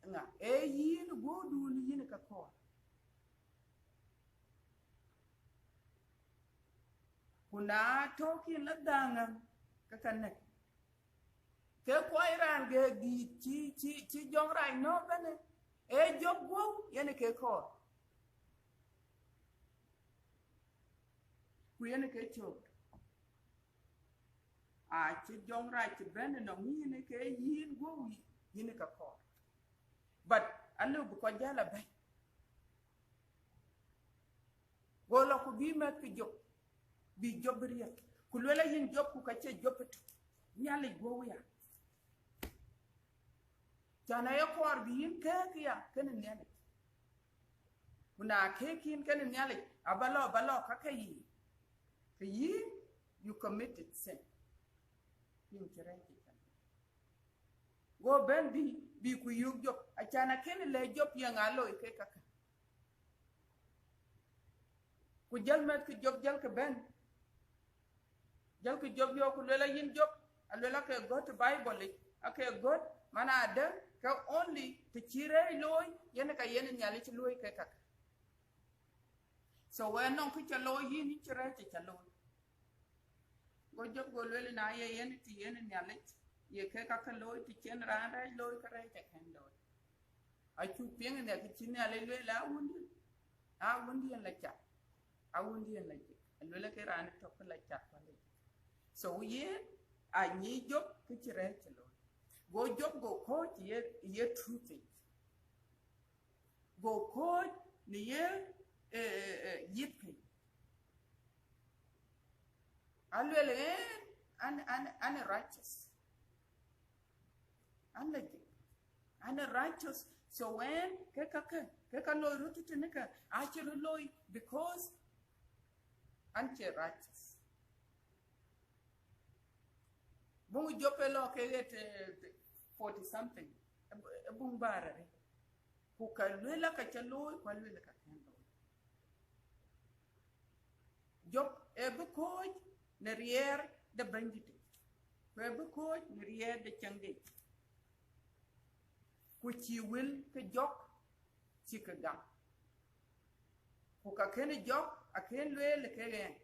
nga e yin go du ni yin ka ko kuna toki la danga ka kanek ke ko iran ge di chi jong rai no bane e job go yene ke ko ku yene ke chok a chi jong rai chi bane no yene ke yin go yene ka ko but alu bu ko jala bay go lo ku bi met ke job bi job riya ku lela yin job ku ka che job to nyale go ya jana ya kor biin ke ya kenen nyale kuna kekin kenen nyale abalo ka kai you committed sin yin kireki go ben bi ku yug job achana ken le job ya ngalo ke kaka ku jal met ku job jal ka ben jal ku job yo ku lela yin job alwela ke go to Bible ake god mana ada ka only to chire loy yene ka yene nyali chi loy ke kaka so when non ku chalo yin chire chi chalo go job go lele na ye yene ti yene nyali ye ke kaka loy ti chen ran ra loy ka re ta kan do a chu pieng ne ki chin nyali le la wundi la cha a wundi la cha lele ke ran to la cha so ye a ni job ki chire chelo go job go coach ye truth go coach ni ye yipi alwele an righteous an legit an righteous so when ke lo rutu tineka actually lo because anche righteous bungu jopelo ke get 40 something bungu barare ku kalwela ka chalo kalwela ka kendo job ko ne rier de bandite ko ne rier de change ku ci wil ke jok ci ka gam ku ka ken jok aken lwel ke gen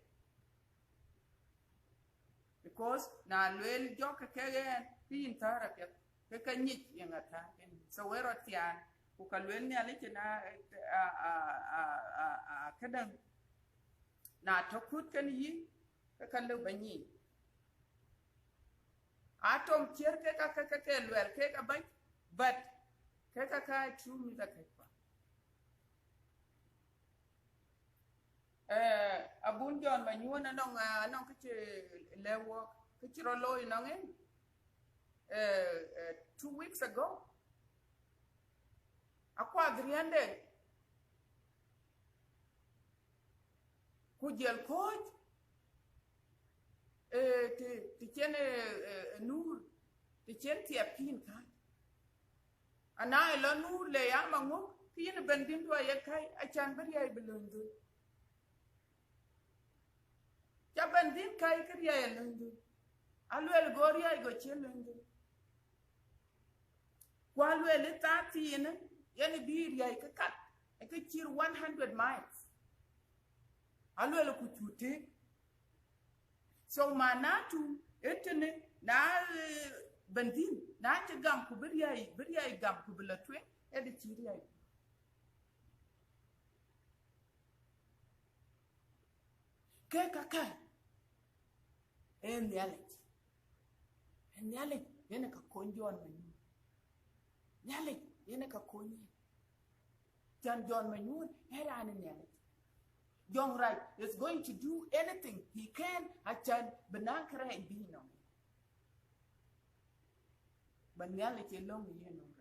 because na lwel jok ke gen pin tara ke ka nyit yangata so wero tian ku ka lwel ne ale na kadan na to kut kan yi ka le bani atom tier ke lwel ke ka bai but ke true mi da ke abun John manyuna nong ke lewo ke rolo nong 2 weeks ago akwa griande ku jel coach ti chene nur ti chen ti apin ka ana elo nur le ya mangu pin bendin do ye kai achan bari ay belundu ja bendin kai kriya ye lundu alwel goria go chelundu kwalwel tatina yani biria ke kat ke chir 100 miles alwel ku chute so manatu etene na bendin na ci gam ku biria gam ku bilatwe e de chiriya ke kaka en yale yana ka konjon manu yale yana ka konyi John Manu era an yale John Right is going to do anything he can achan banakra e bino ban yale ke long yeno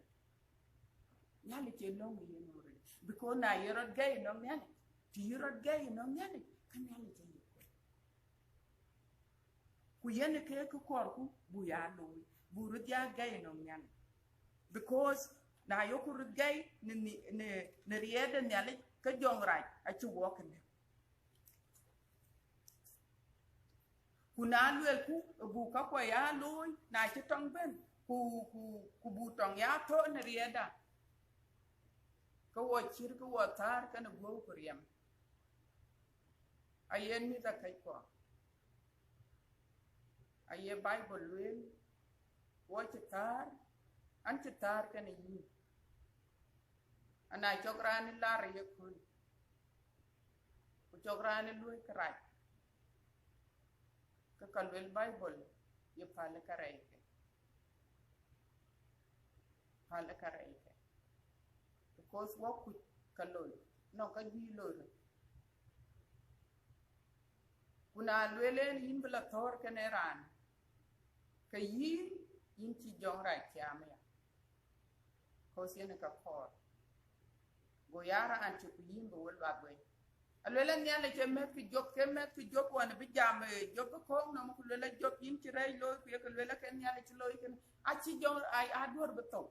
because na yerot gay no yale ti yerot gay no yale kan yale ku yene ke ku korku bu ya lo bu rudya gay no yale because na yoku rudgay ne riede nyale ka John Right a chu wokne kuna lwel ku bu ka ko ya lo na ci tong ben ku bu tong ya to ne rieda ka wo chir ka wo tar kana go kuriyam ayen ni da kai ko aye bible lwel wo ci tar an ci tar kana yi ana chograni lar ye kun ku chograni luy kray ka kalwel bible ye pale karaike because what could kalol no ka gi lol kuna lwelen yin bla tor keneran ka yi yin ci jongra kiamya ko siene ka kor go yara anti ku yin bo wal bagwe alwelen nyale ke met ki jop wan bi jam jop ko no ko lela jop yin ci ray lo ku ko lela ken nyale ci lo ken aci jon ay ador beto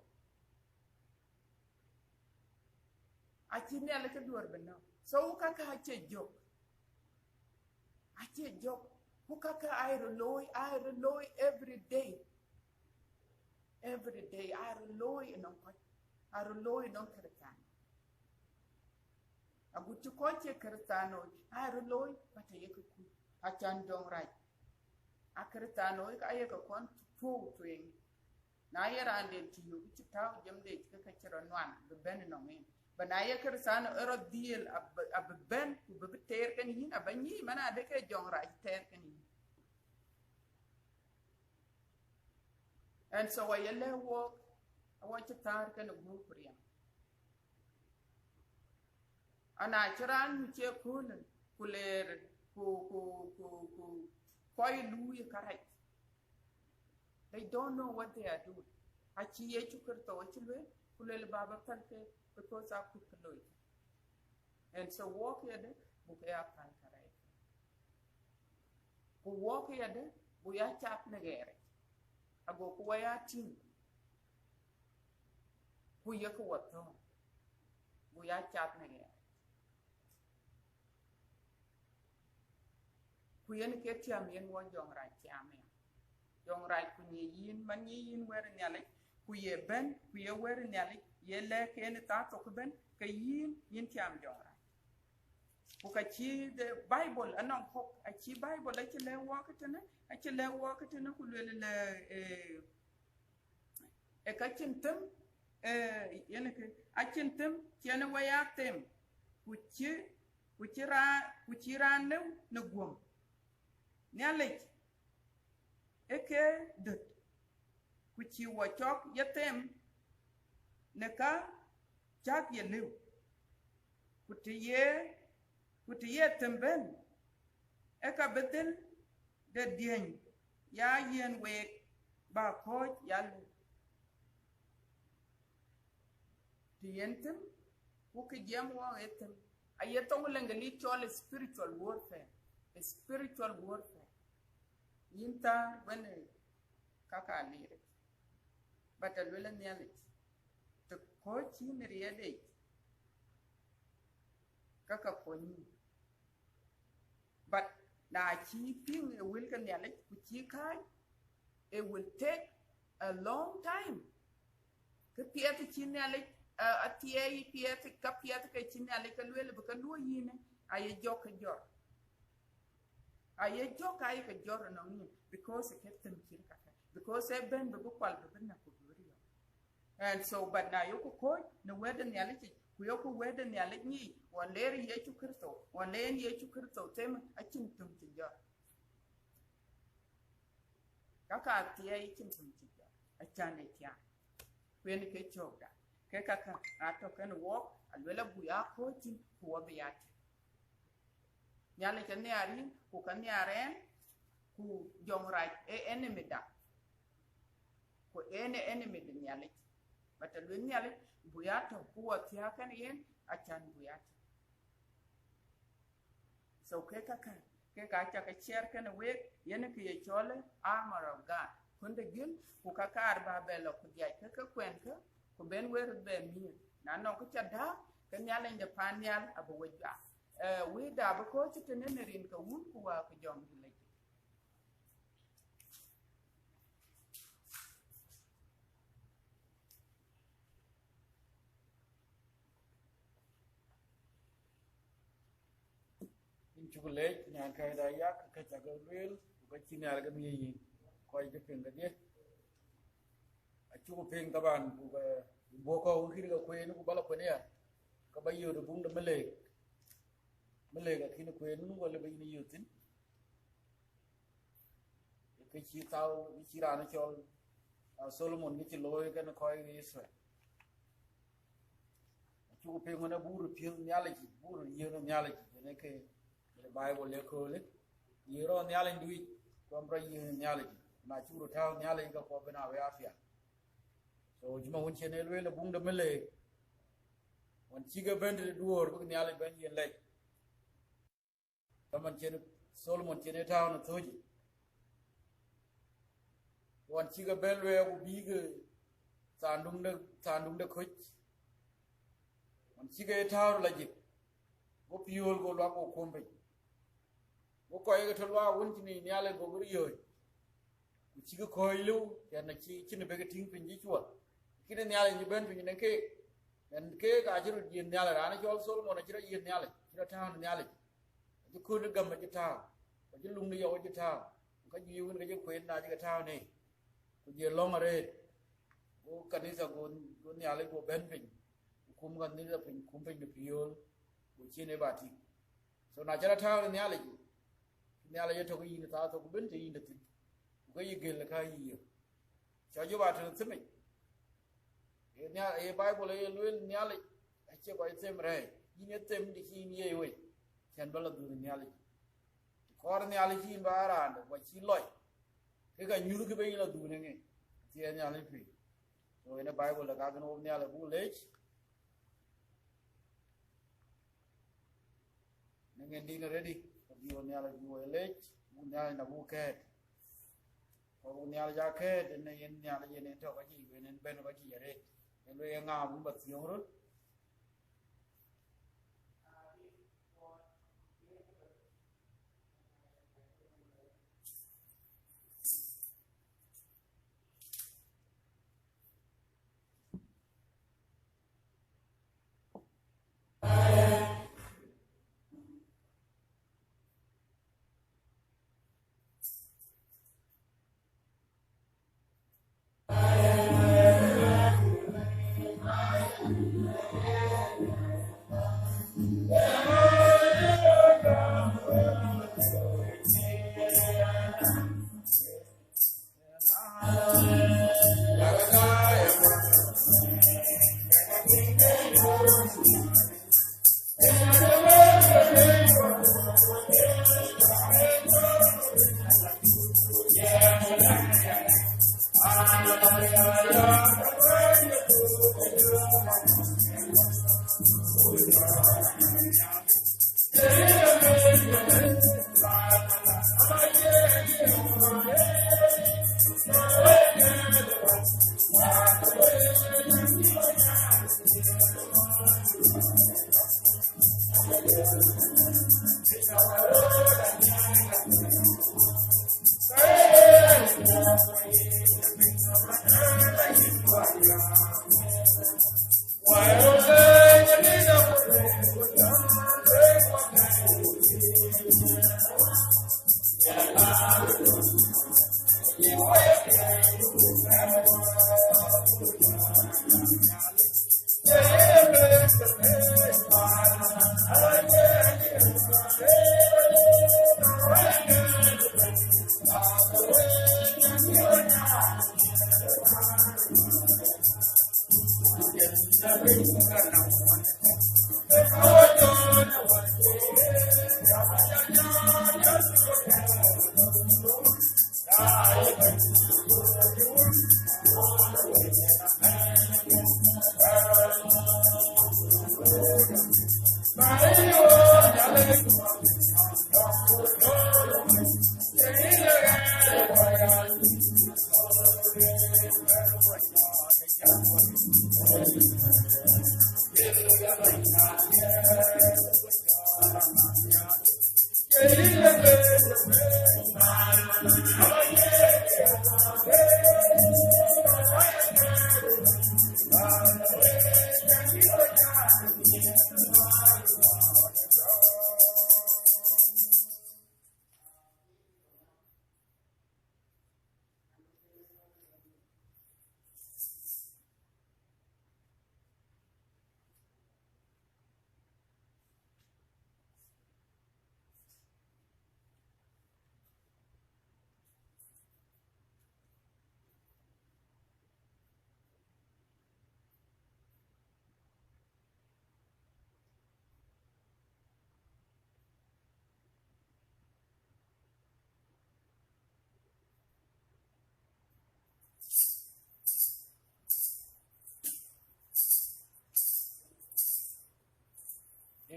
aci nyale ke dor benno so ka aci jop ku ka ay loy every day ay loy non kretan agutu ko che kristano ay loy pata yeke ku achan John Right akristano ka ayeka kon to twing na yera ande tiyo ci taw jemde ci ka ci ronwan be ben no min bana ye kristano ero deal ab ben ku be ter kan yin abani mana de ke John Right ter kan yin And so I walk, I want to start kind of group for him. And I try to cool, they don't know what they are doing. I see you because I could. And so walk here, walk here, we are chap negere. I go away at team. We are what we are chat negere. We are get yam in one young right yammy. Young right when yin money in wearing yelly, we are ben, we are wearing yelly, ye lack any thought of ben, yin yam young right. Ukachi the Bible and non hope a chi Bible actually walk it in it, actually walk it in a catching them, I can them, Tiana way at them, which you ran no gum. Nearly eke dut, which you were chalk yet them, Neka, jack ye live. Put a year. Put yet and ben. Eka betel the ding. Ya yen wake ba coach yalu. The yentem, who could yam war etem. I yet only literally spiritual warfare. A spiritual warfare. Yinta when a kaka lead it. But a will nearly. The coach in the reality. Kaka pony. But now keeping a wilkin dialect which you can, it will take a long time. The Pieta Chinelli, a TA Pieta Capiata Chinelli can really become no yin. I a joke a jar. I a joke I a jar on him because I kept them Kirka. Because I've been the book while the Bena could. And so, but now you could call no wedding reality. We are wedding the Allegny, one layer yet to crystal, one layer yet to crystal, them a chin to jar. Kaka tia chin to jar, a chanet ya. When you get choked. Kaka, after can walk, and well, we are coaching who will be at. Yalikanari, who can yaren, who young right, a enemy da. Who any enemy in Yalik. But a lineal buyato, who are Tiakan in, a chan buyat. So Keka a chair can awake, Yenaki a chole, armor of God. Kun de Gel, who kakar babel of Kaka Quenka, who ben where ben me. Nano Kuchada, can yell in the panyal of a wigga. We double coach it in any ring, who are young village. Chocolate, Nanka, Ayak, Ajak, but you know, quite different again. A chooping the one who walk over here, Queen, who Balaponia, Cabayo, the Boom, the Malay. Malay, a king of Queen, will be in the youth. The Kichitao, Vichiranichol, Solomon, Mitchell Loy, and a coin Israel. A chooping on a boor appeal neology, boor year of neology, and a the Bible they call it. You run the island do it, come bring you in the island. Natural town, the island of Popena Afia. So, Jima won't you know, boom the Malay. When Chiga bent the door, look in the island Benji Lake. Someone Solomon Chene town of Toji. One Chiga Bellware will be Sandung the coach. One Chiga town like it. Go pure go lock or combat. Quite a lot went in the island over you. Which you call you, and a chin a bigger thing in each one. Kid in the island you bent in a cake. And cake I should be in the island, and also want to get in the island, in a town in the island. You couldn't come at your town, but you look your town. Because you wouldn't get your queen at your town, eh? With your long array. Go Canisa go in the island go bending. Come on, comping the pure, which in a bati. So Najara town in the alley. Nala took in the south of Benji in the thing. Where you get like a year. cho ju ba tu simi e Bible e luel nyali a che ko tem re ine tem di hin ye we chen bala du nyali kor nyali hin ba ran wa chi loy ke ga nyuru ke be la du ne nge tie nyali pi so in the Bible la ka no nyali bu lech nge ding ready bi on nyali bu lech bu nyali na bu ke ko nyali ja ke ne yen nyali yen to ka ji we ne ben ka ji re lo yang ngam bat yong rut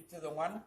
to the one.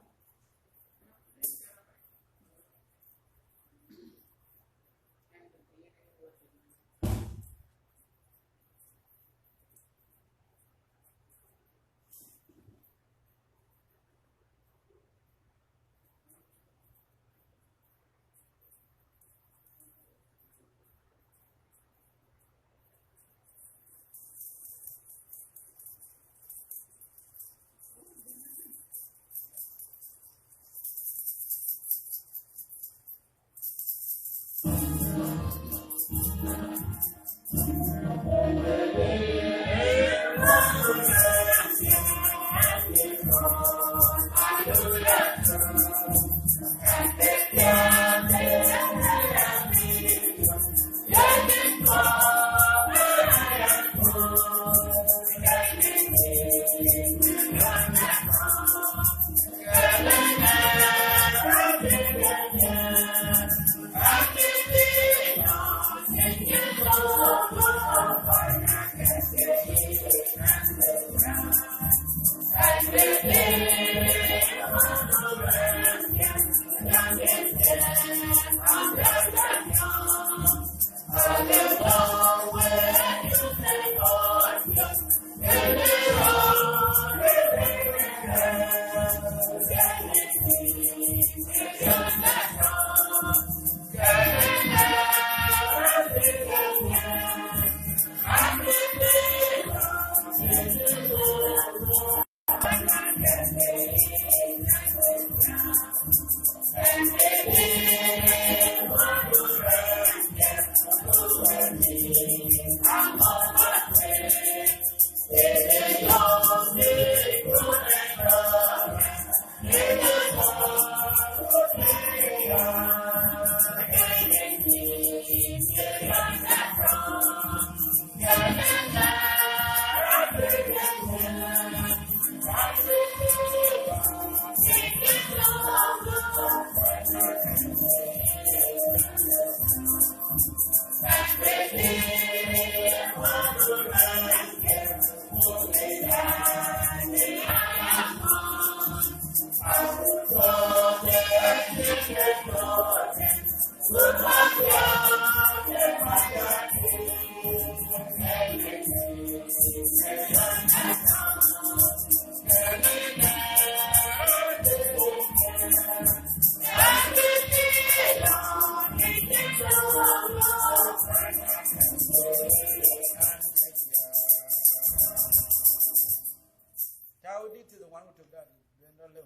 lo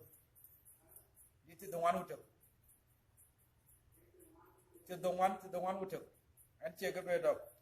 this is the one who took to the one who took and check a bit up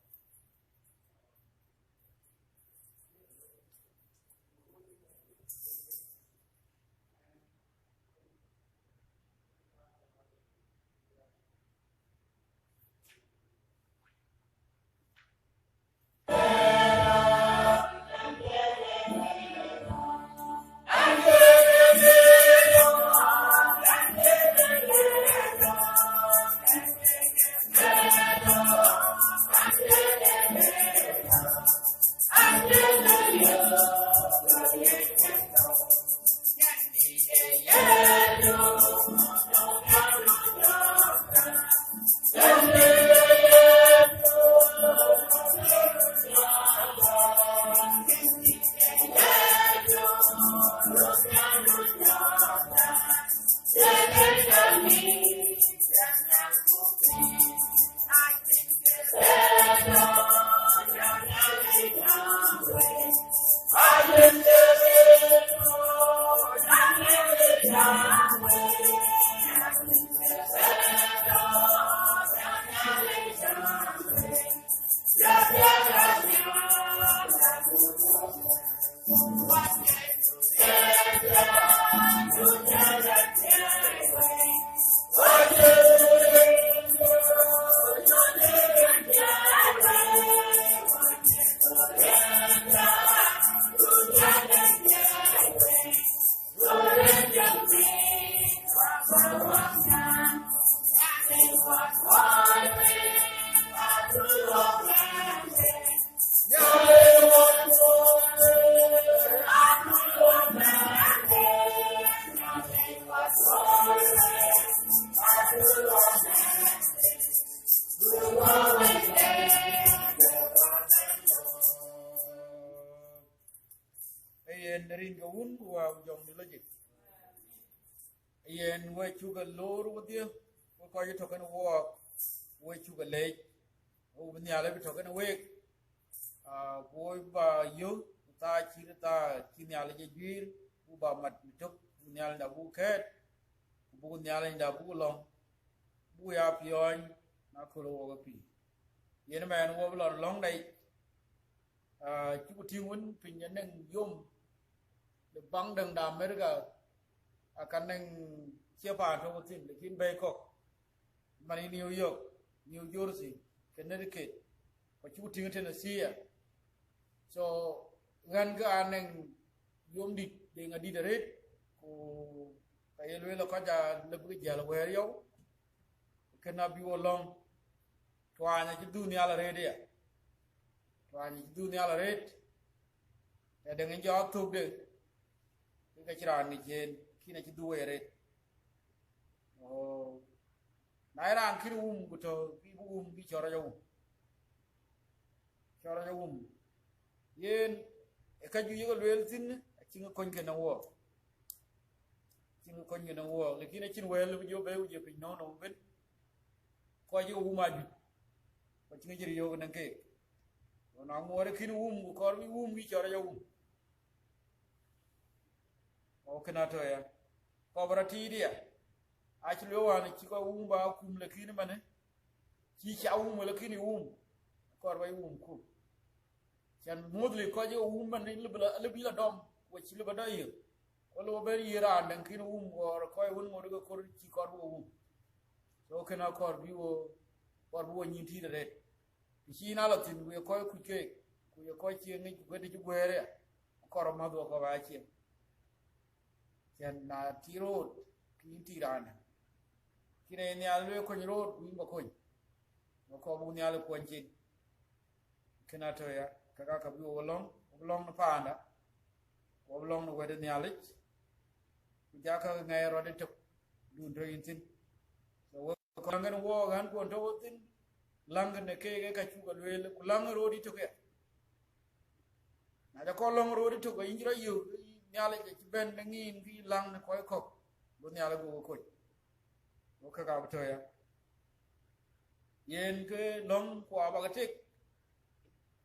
rin ga un wa jong ni logic yen we chu ga lor wo dia ko you to kan wo we chu ga le o bin ya le to kan we ko ba yo ta chi ya le jir u ba mat to nyal da bu ket bu nyal da bu long bu ya pion na ko lo ga pi yen man wo lo long dai chu ku ting un pin ya nang yom the bang dang da America akan nang siapa tu mungkin lekin Bangkok mani New York New Jersey Connecticut pacu tinggal Tennessee so ngan ke aneng yom di dengan di darat ko kaya lu lo kaja lebih jalan weriau kena biwa long tuanya je dunia la red ya tuanya je dunia la red ya dengan jawab tu deh cái chuyện này trên khi này chỉ đuôi rồi, nãy rằng khi của tôi khi khi cho ra dâu, yên cái gì cái luyện tin chỉ có con cái nào, lấy khi này chỉ luyện bây giờ phải nó biết, coi như mà bị, có chỉ cái gì cái năng cái, nó mua cái khi của con khi cho ra dâu. Kena to ya ko barati dia a ci lo wana ci ko ba kum le kini mane ci ci awum le kini ko bay ku can modli ko je man le bi la dom wo ci le ba day ko lo be yira dan kini ko ko won mo ko ci ko so kena ko bi wo nyinti de ci na la tin ko ku ke ko ci ngi ko de ci gwere ko ma do ko ba ci yan na tiro kin tirana kine ni alwe ko nyro win ba ko bu ni al ko nji kina to ya kaga ka bi wolong na panda wolong no wede ni alit ja ka ngai ro de tok dun to intin so ko ngan wo gan ko to tin lang ne ke ka chu ga le ku lang ro di to ke na ja ko long ro di to ko injira yu nyale ci ben ngin fi lang koy ko bu nyale bu ko o ka ga to ya yen ke long kwa ba tek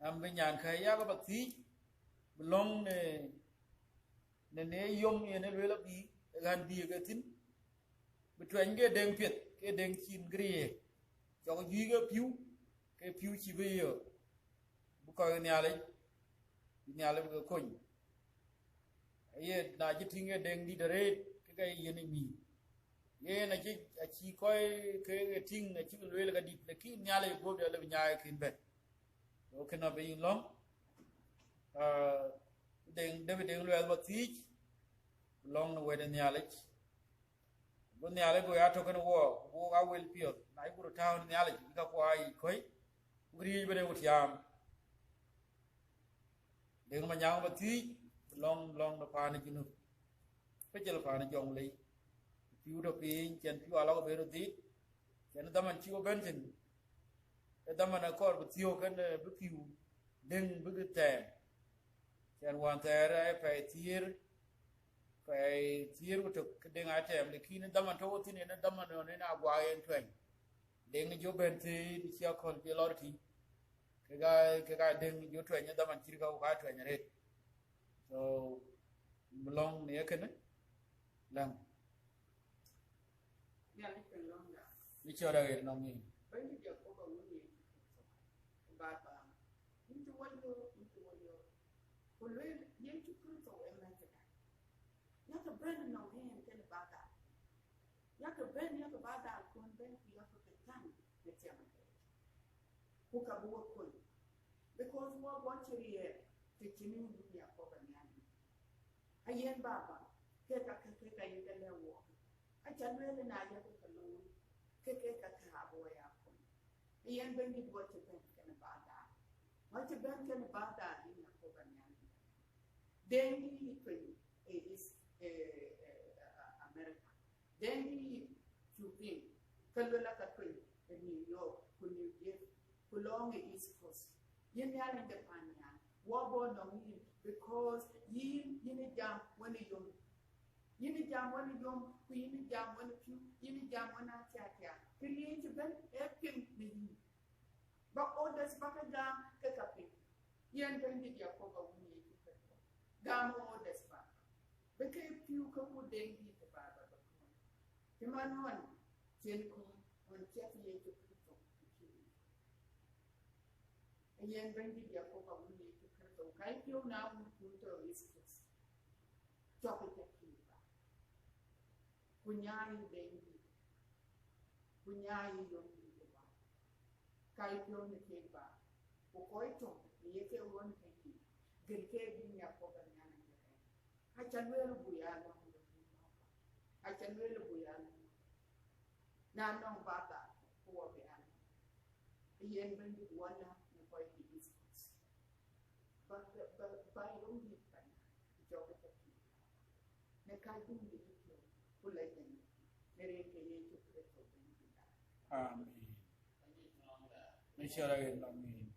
am be nyan khay ya ba ti long ne yom yen le la bi gan bi ga tin betwen ge deng pet ke deng chin grie cho yi ga piu ke piu chi be yo bu ko ni ale ga kon ye na ji tinge deng di dare ke ga ye ni mi ye na ji a chi ko ke ting na chi le ga di le ki ni ale go de le nya kin be o ke na be in long deng de le ba ti long no we de ni ale go ni ale go ya to kan wo ga wel pio na i go town ni ale ga ko ai koi gri be de utiam deng ma nyang ba ti long the pa ni jinu pe jel pa ni jong le piu do pin chen piu ala ko be ro ti chen da man chi ko ben chen da man ko bu tio kan bu piu deng bu de te chen wan te ra pe tier ko to deng a tem le kin da man to ti ne da man ne na gwa en twen deng jo ben ti chi ko be lo ti ke ga deng jo twen da man chi ka ka twen re so belong ne ke ne lang ya ni pen long da ni cho ra ge no mi ben ni je ko ba woni ba into wonyo ko le yen ci ko to e ma ta ya ka ben no hen ken ba da ya ka ben ya ka ba da ko ben ki ya ko tan ne ti am ko ka bo ko because what you hear te kini ni ya ko ba ni ayen baba ke ka yi da lewo a janwe na ya ko ka lo ke ka bo ya ko ayen ben di bo te ben ken ba da what you ben ken ba da ni ya ko ba ni dengi is America dengi chupin kalwela ka New York ku New Jersey ku long East Coast yin ya ne da panya wabo no mi because yin jam wani yom ku yin jam wani piu yin jam wani atia kriye ci ben epin ni ba orders ba ka jam ka kapin yen ben di ya ko ba wuni ki gam orders ba be ke piu ka ku dengi ta ba ti man hon jen ko on chat ye ci ko yen ben di ya ko ba wuni ki kai piu na mu ku to is chocolate cake kunyai dengi kunyai yoni ba kai pio ne ke ba ko koi to ye ke won ke ki gerke bi nya ko ba nya na ke ha chanwelu bu ya no ha chanwelu bu ya na no ba ta ko be an yen ben di wala ne ko ki discuss but by only by chocolate cake ne kai dum di Amen. Inshallah, amen.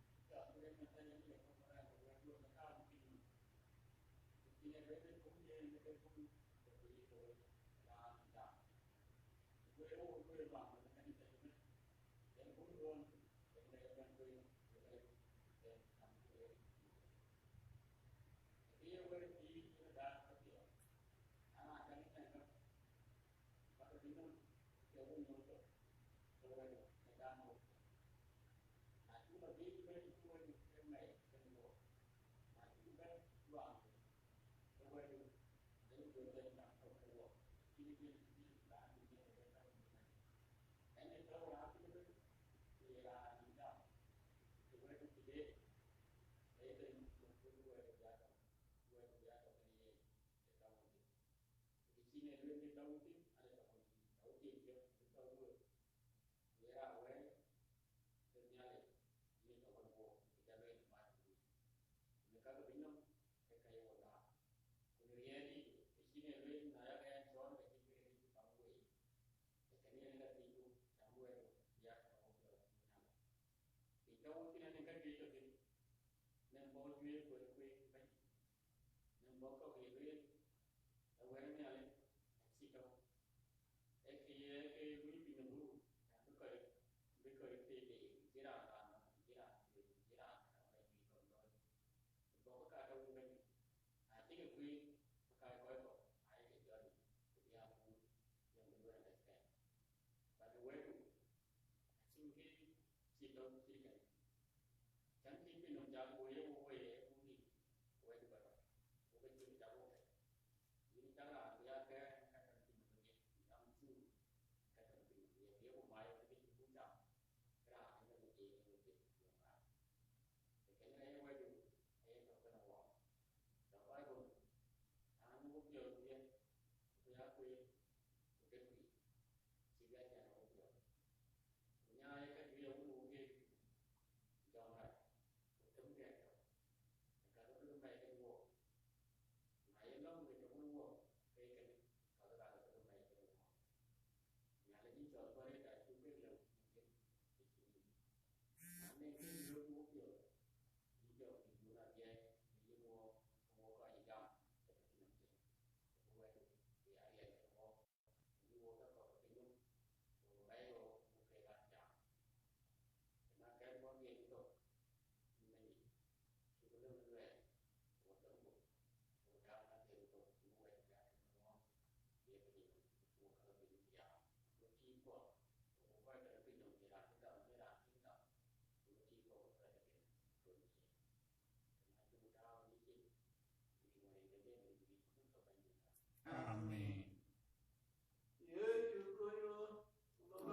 Amen.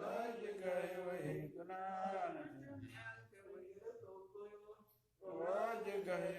Lajigai kunana, lajigai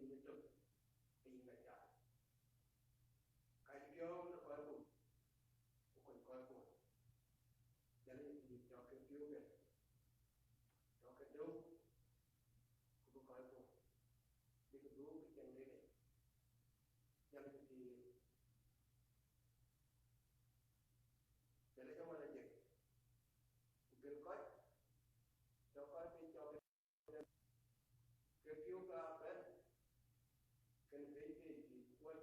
như tục thì là trả cái phiếu nó coi cùng còn coi cùng cho nên thì cho cái phiếu về cho cái đâu cũng coi cùng đi cái đúng cái chân đấy này cho nên thì để lấy cái là gì cái coi cho coi bên cho cái phiếu cả bên cái thì quên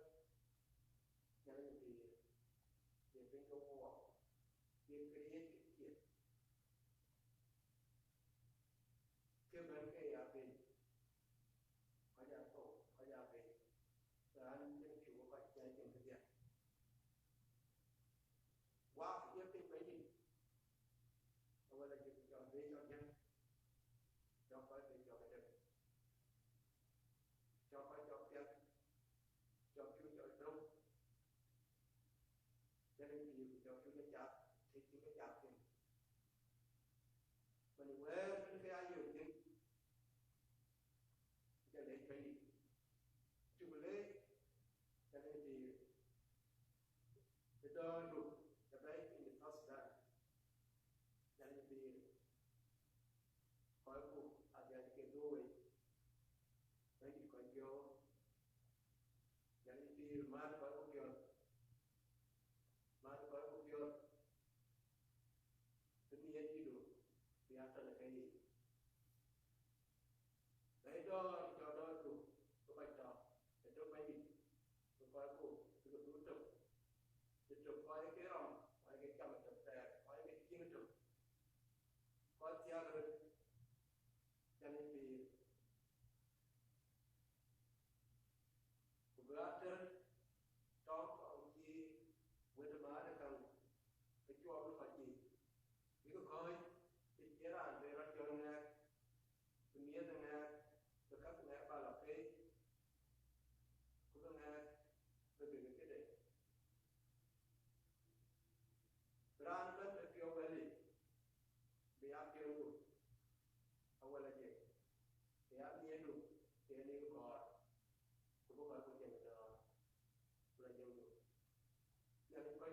cho nên thì bên cái hồ bên cái gì cái bên cái bên có giá tổ có giá bên là anh những chủ có chạy những cái gì wow cái bên gì tôi là chụp cho bên cho nhân cho coi bên cho cái đẹp cho coi cho tiền cho chú cho đâu cho nên thì cho chú cái chạp thì chú cái chạp thì mình quên cái ai dùng thì cho nên phải đi chú lấy cho nên thì cái đó đủ cái đấy thì mình thoát ra cho nên thì coi cụ ở đây cái đuôi đấy thì coi vô cho nên thì mà coi cụ vô mà coi cụ vô tự nhiên thì đủ thì ăn là cái gì đấy đó cho đó đủ có bài trò để cho mấy gì tôi coi cụ tôi đủ chụp coi cái rong coi cái cầm chụp tè coi cái chiên chụp coi chia rồi cho nên thì bữa trên trong ông chi với đứa má cần cái chuột nó phải gì cái coi thì chia ra về ra cho nghe cái nghĩa là nghe cái các nghe ba là cái cũng nghe cái đấy ran kan the pure valley be a pure good awala je be a niedu ke ni ko ko ko ko je da la je do ya ni ko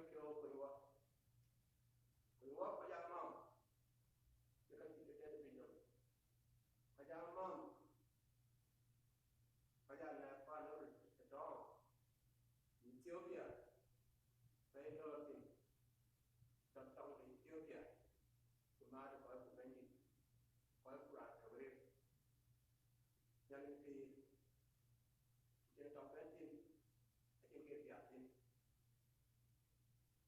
wa ko ya ma ya kan ti te de no ko ya ma ko ya na pa no de do Ethiopia phải do thì trong thì Ethiopia của mà được coi của bên gì coi của bạn ở bên nhân thì trên trong bên gì trên kia thì thì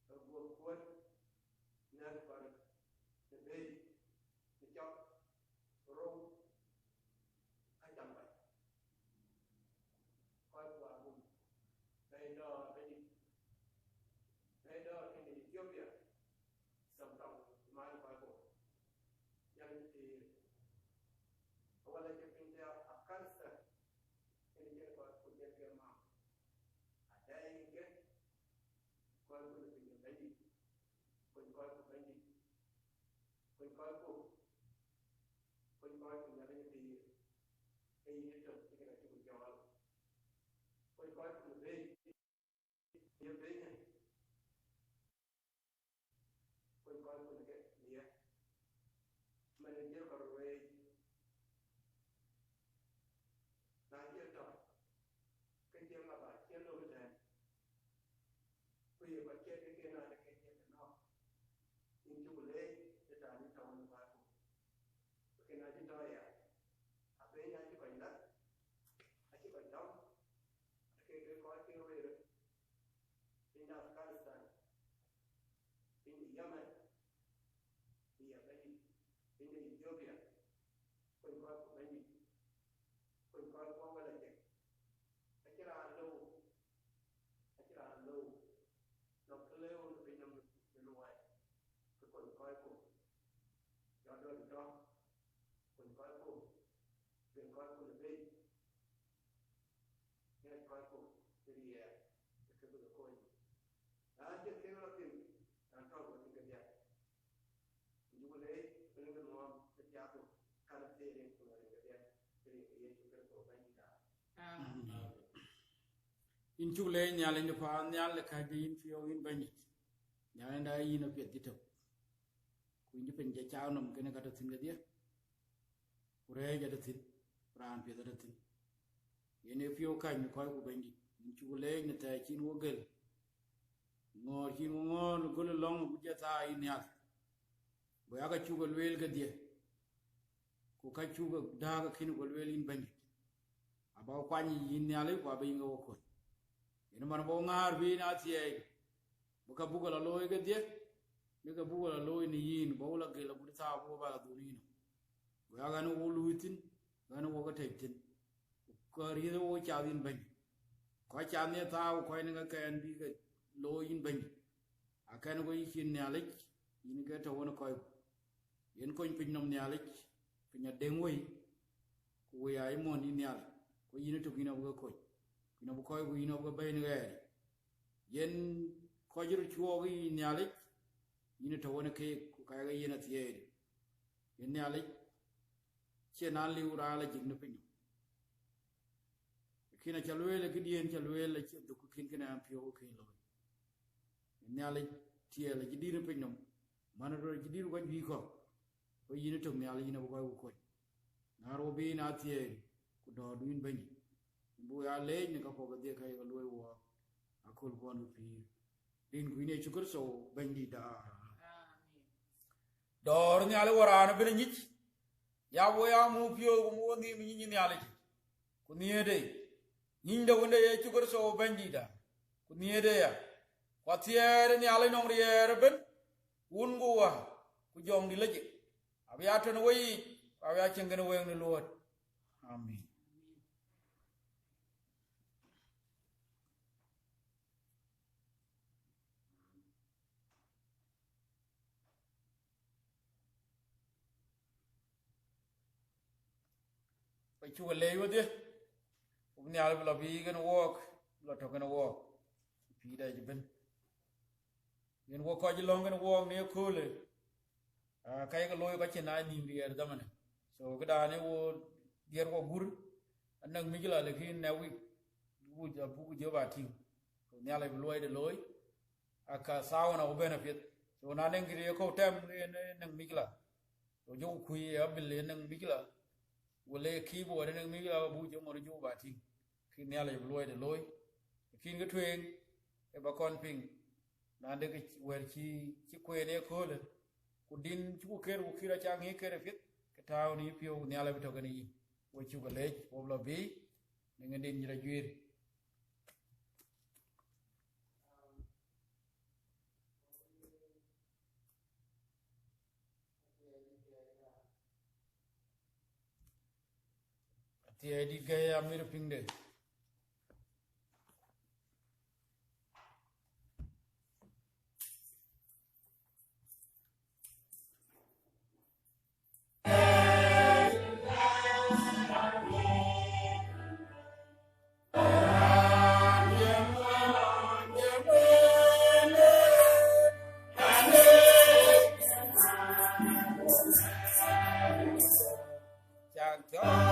ở buồn cuốn nên còn nên đi để cho rong hay chẳng vậy coi của vùng đây đó bên gì đây đó trên Ethiopia sầm trong mà coi của nhân thì awalnya pindah Afghanistan ini jadi kalau punya firma ada yang ke kalau punya pindah lagi kalau lagi kalau punya lagi di ini itu kita cukup jual kalau punya lagi dia punya kalau punya ke dia manajer kalau là chia trò cái chia mà bà chia lôi này bây giờ bà chia cái kia này cái chia cái nó nhưng chú lê để trả những trò bà cụ cái này chỉ trò à à bên này chỉ còn đất à chỉ còn đóng cái coi cái rồi rồi bên Afghanistan bên Yemen bây giờ bên Ethiopia bên coi của bên con có cái là gì cái là lâu nó cứ leo nó bị nằm bên ngoài cái con coi của cho đơn cho con coi của bên coi của bên nghe coi của thì cái bữa coi à chứ cái nó tìm làm cho của cái gì nhưng mà lấy bên cái ngon cái giá của cái tiền của cái gì jadi ia juga berbanding dah. in chule nyale ni pa nyale ka ji in fio in bani nyale nda yin op yet dito ku indi pen je chawnum kene kata tin dia kure ja tin ran pe da tin yene fio ka ni ko ku bani in chule ni ta chin wo gel ngor chin ngor gol long bu ja ta in ya bo ya ka chugal wel ga dia ku ka chuga da ga kin gol wel in bani aba kwani yin nyale ko ba yin wo ko ina man bo ngar bi na tie buka bugala loy ga dia ni ga bugala loy ni yin bo la ge la bu ta bo ba la du ni bo ya ga no lu tin ga no ga te tin ko ri do cha din ban ko cha ne ta ko ni ga kan bi ga loy in ban a kan go yin ne alek yin ga ta wona ko yin ko pin nom ne alek pinya dengoi ko ya ai mon ni ne alek ko yin to gina go ko ina bu koy bu ina bu bay ni gari yen ko jiru chuo gi nyale ina to wona ke ku ka ga ina tiye yen nyale che na li ura la jigna pin kina chalwele gi dien chalwele che du ku kin kina am pio ke lo nyale tiye la jidina pin nom mana do jidiru ko bi ko ina to nyale ina bu koy ko na ro bi na tiye ku do duin bani bu ya le ni ka ko ga de kai ga loy wo akol ko no pi din ku ne chukur so bandi da amin dor ni ala warana bin ni ya wo ya mu pio ko mo ni mi ni ala ku ni de ni da wonde ye chukur so bandi da ku ni de ya ko tiere ni ala no riere ben wun go wa ku jom di leje abya to no wi abya chengen wo ni lot amin chu le yo de ni al la bi gan walk la to gan walk pi da ji ben yen wo ko ji long gan walk ne ko le a kai ga loy ka che na ni bi er da man so ga da ne wo dier ko gur anang mi la le kin na wi bu ja bu je ba ti ko ni ala bi loy de loy aka sawo na wo benefit so na ne ngiri ko tem ne nang mi la to jo ku ye bil ne nang mi la wala keyboard ne mi la bu je mo jo ba ti kin ne ala loy de loy kin ga twen e ba kon ping na de wer ci ko ne ko le ku din ci ko ker ku kira chang he ker fit ka taw ni pio ne ala to ga ni wo ci ga le wo la bi ne nga din ra juir ti edit ga ya mir ping de chang cho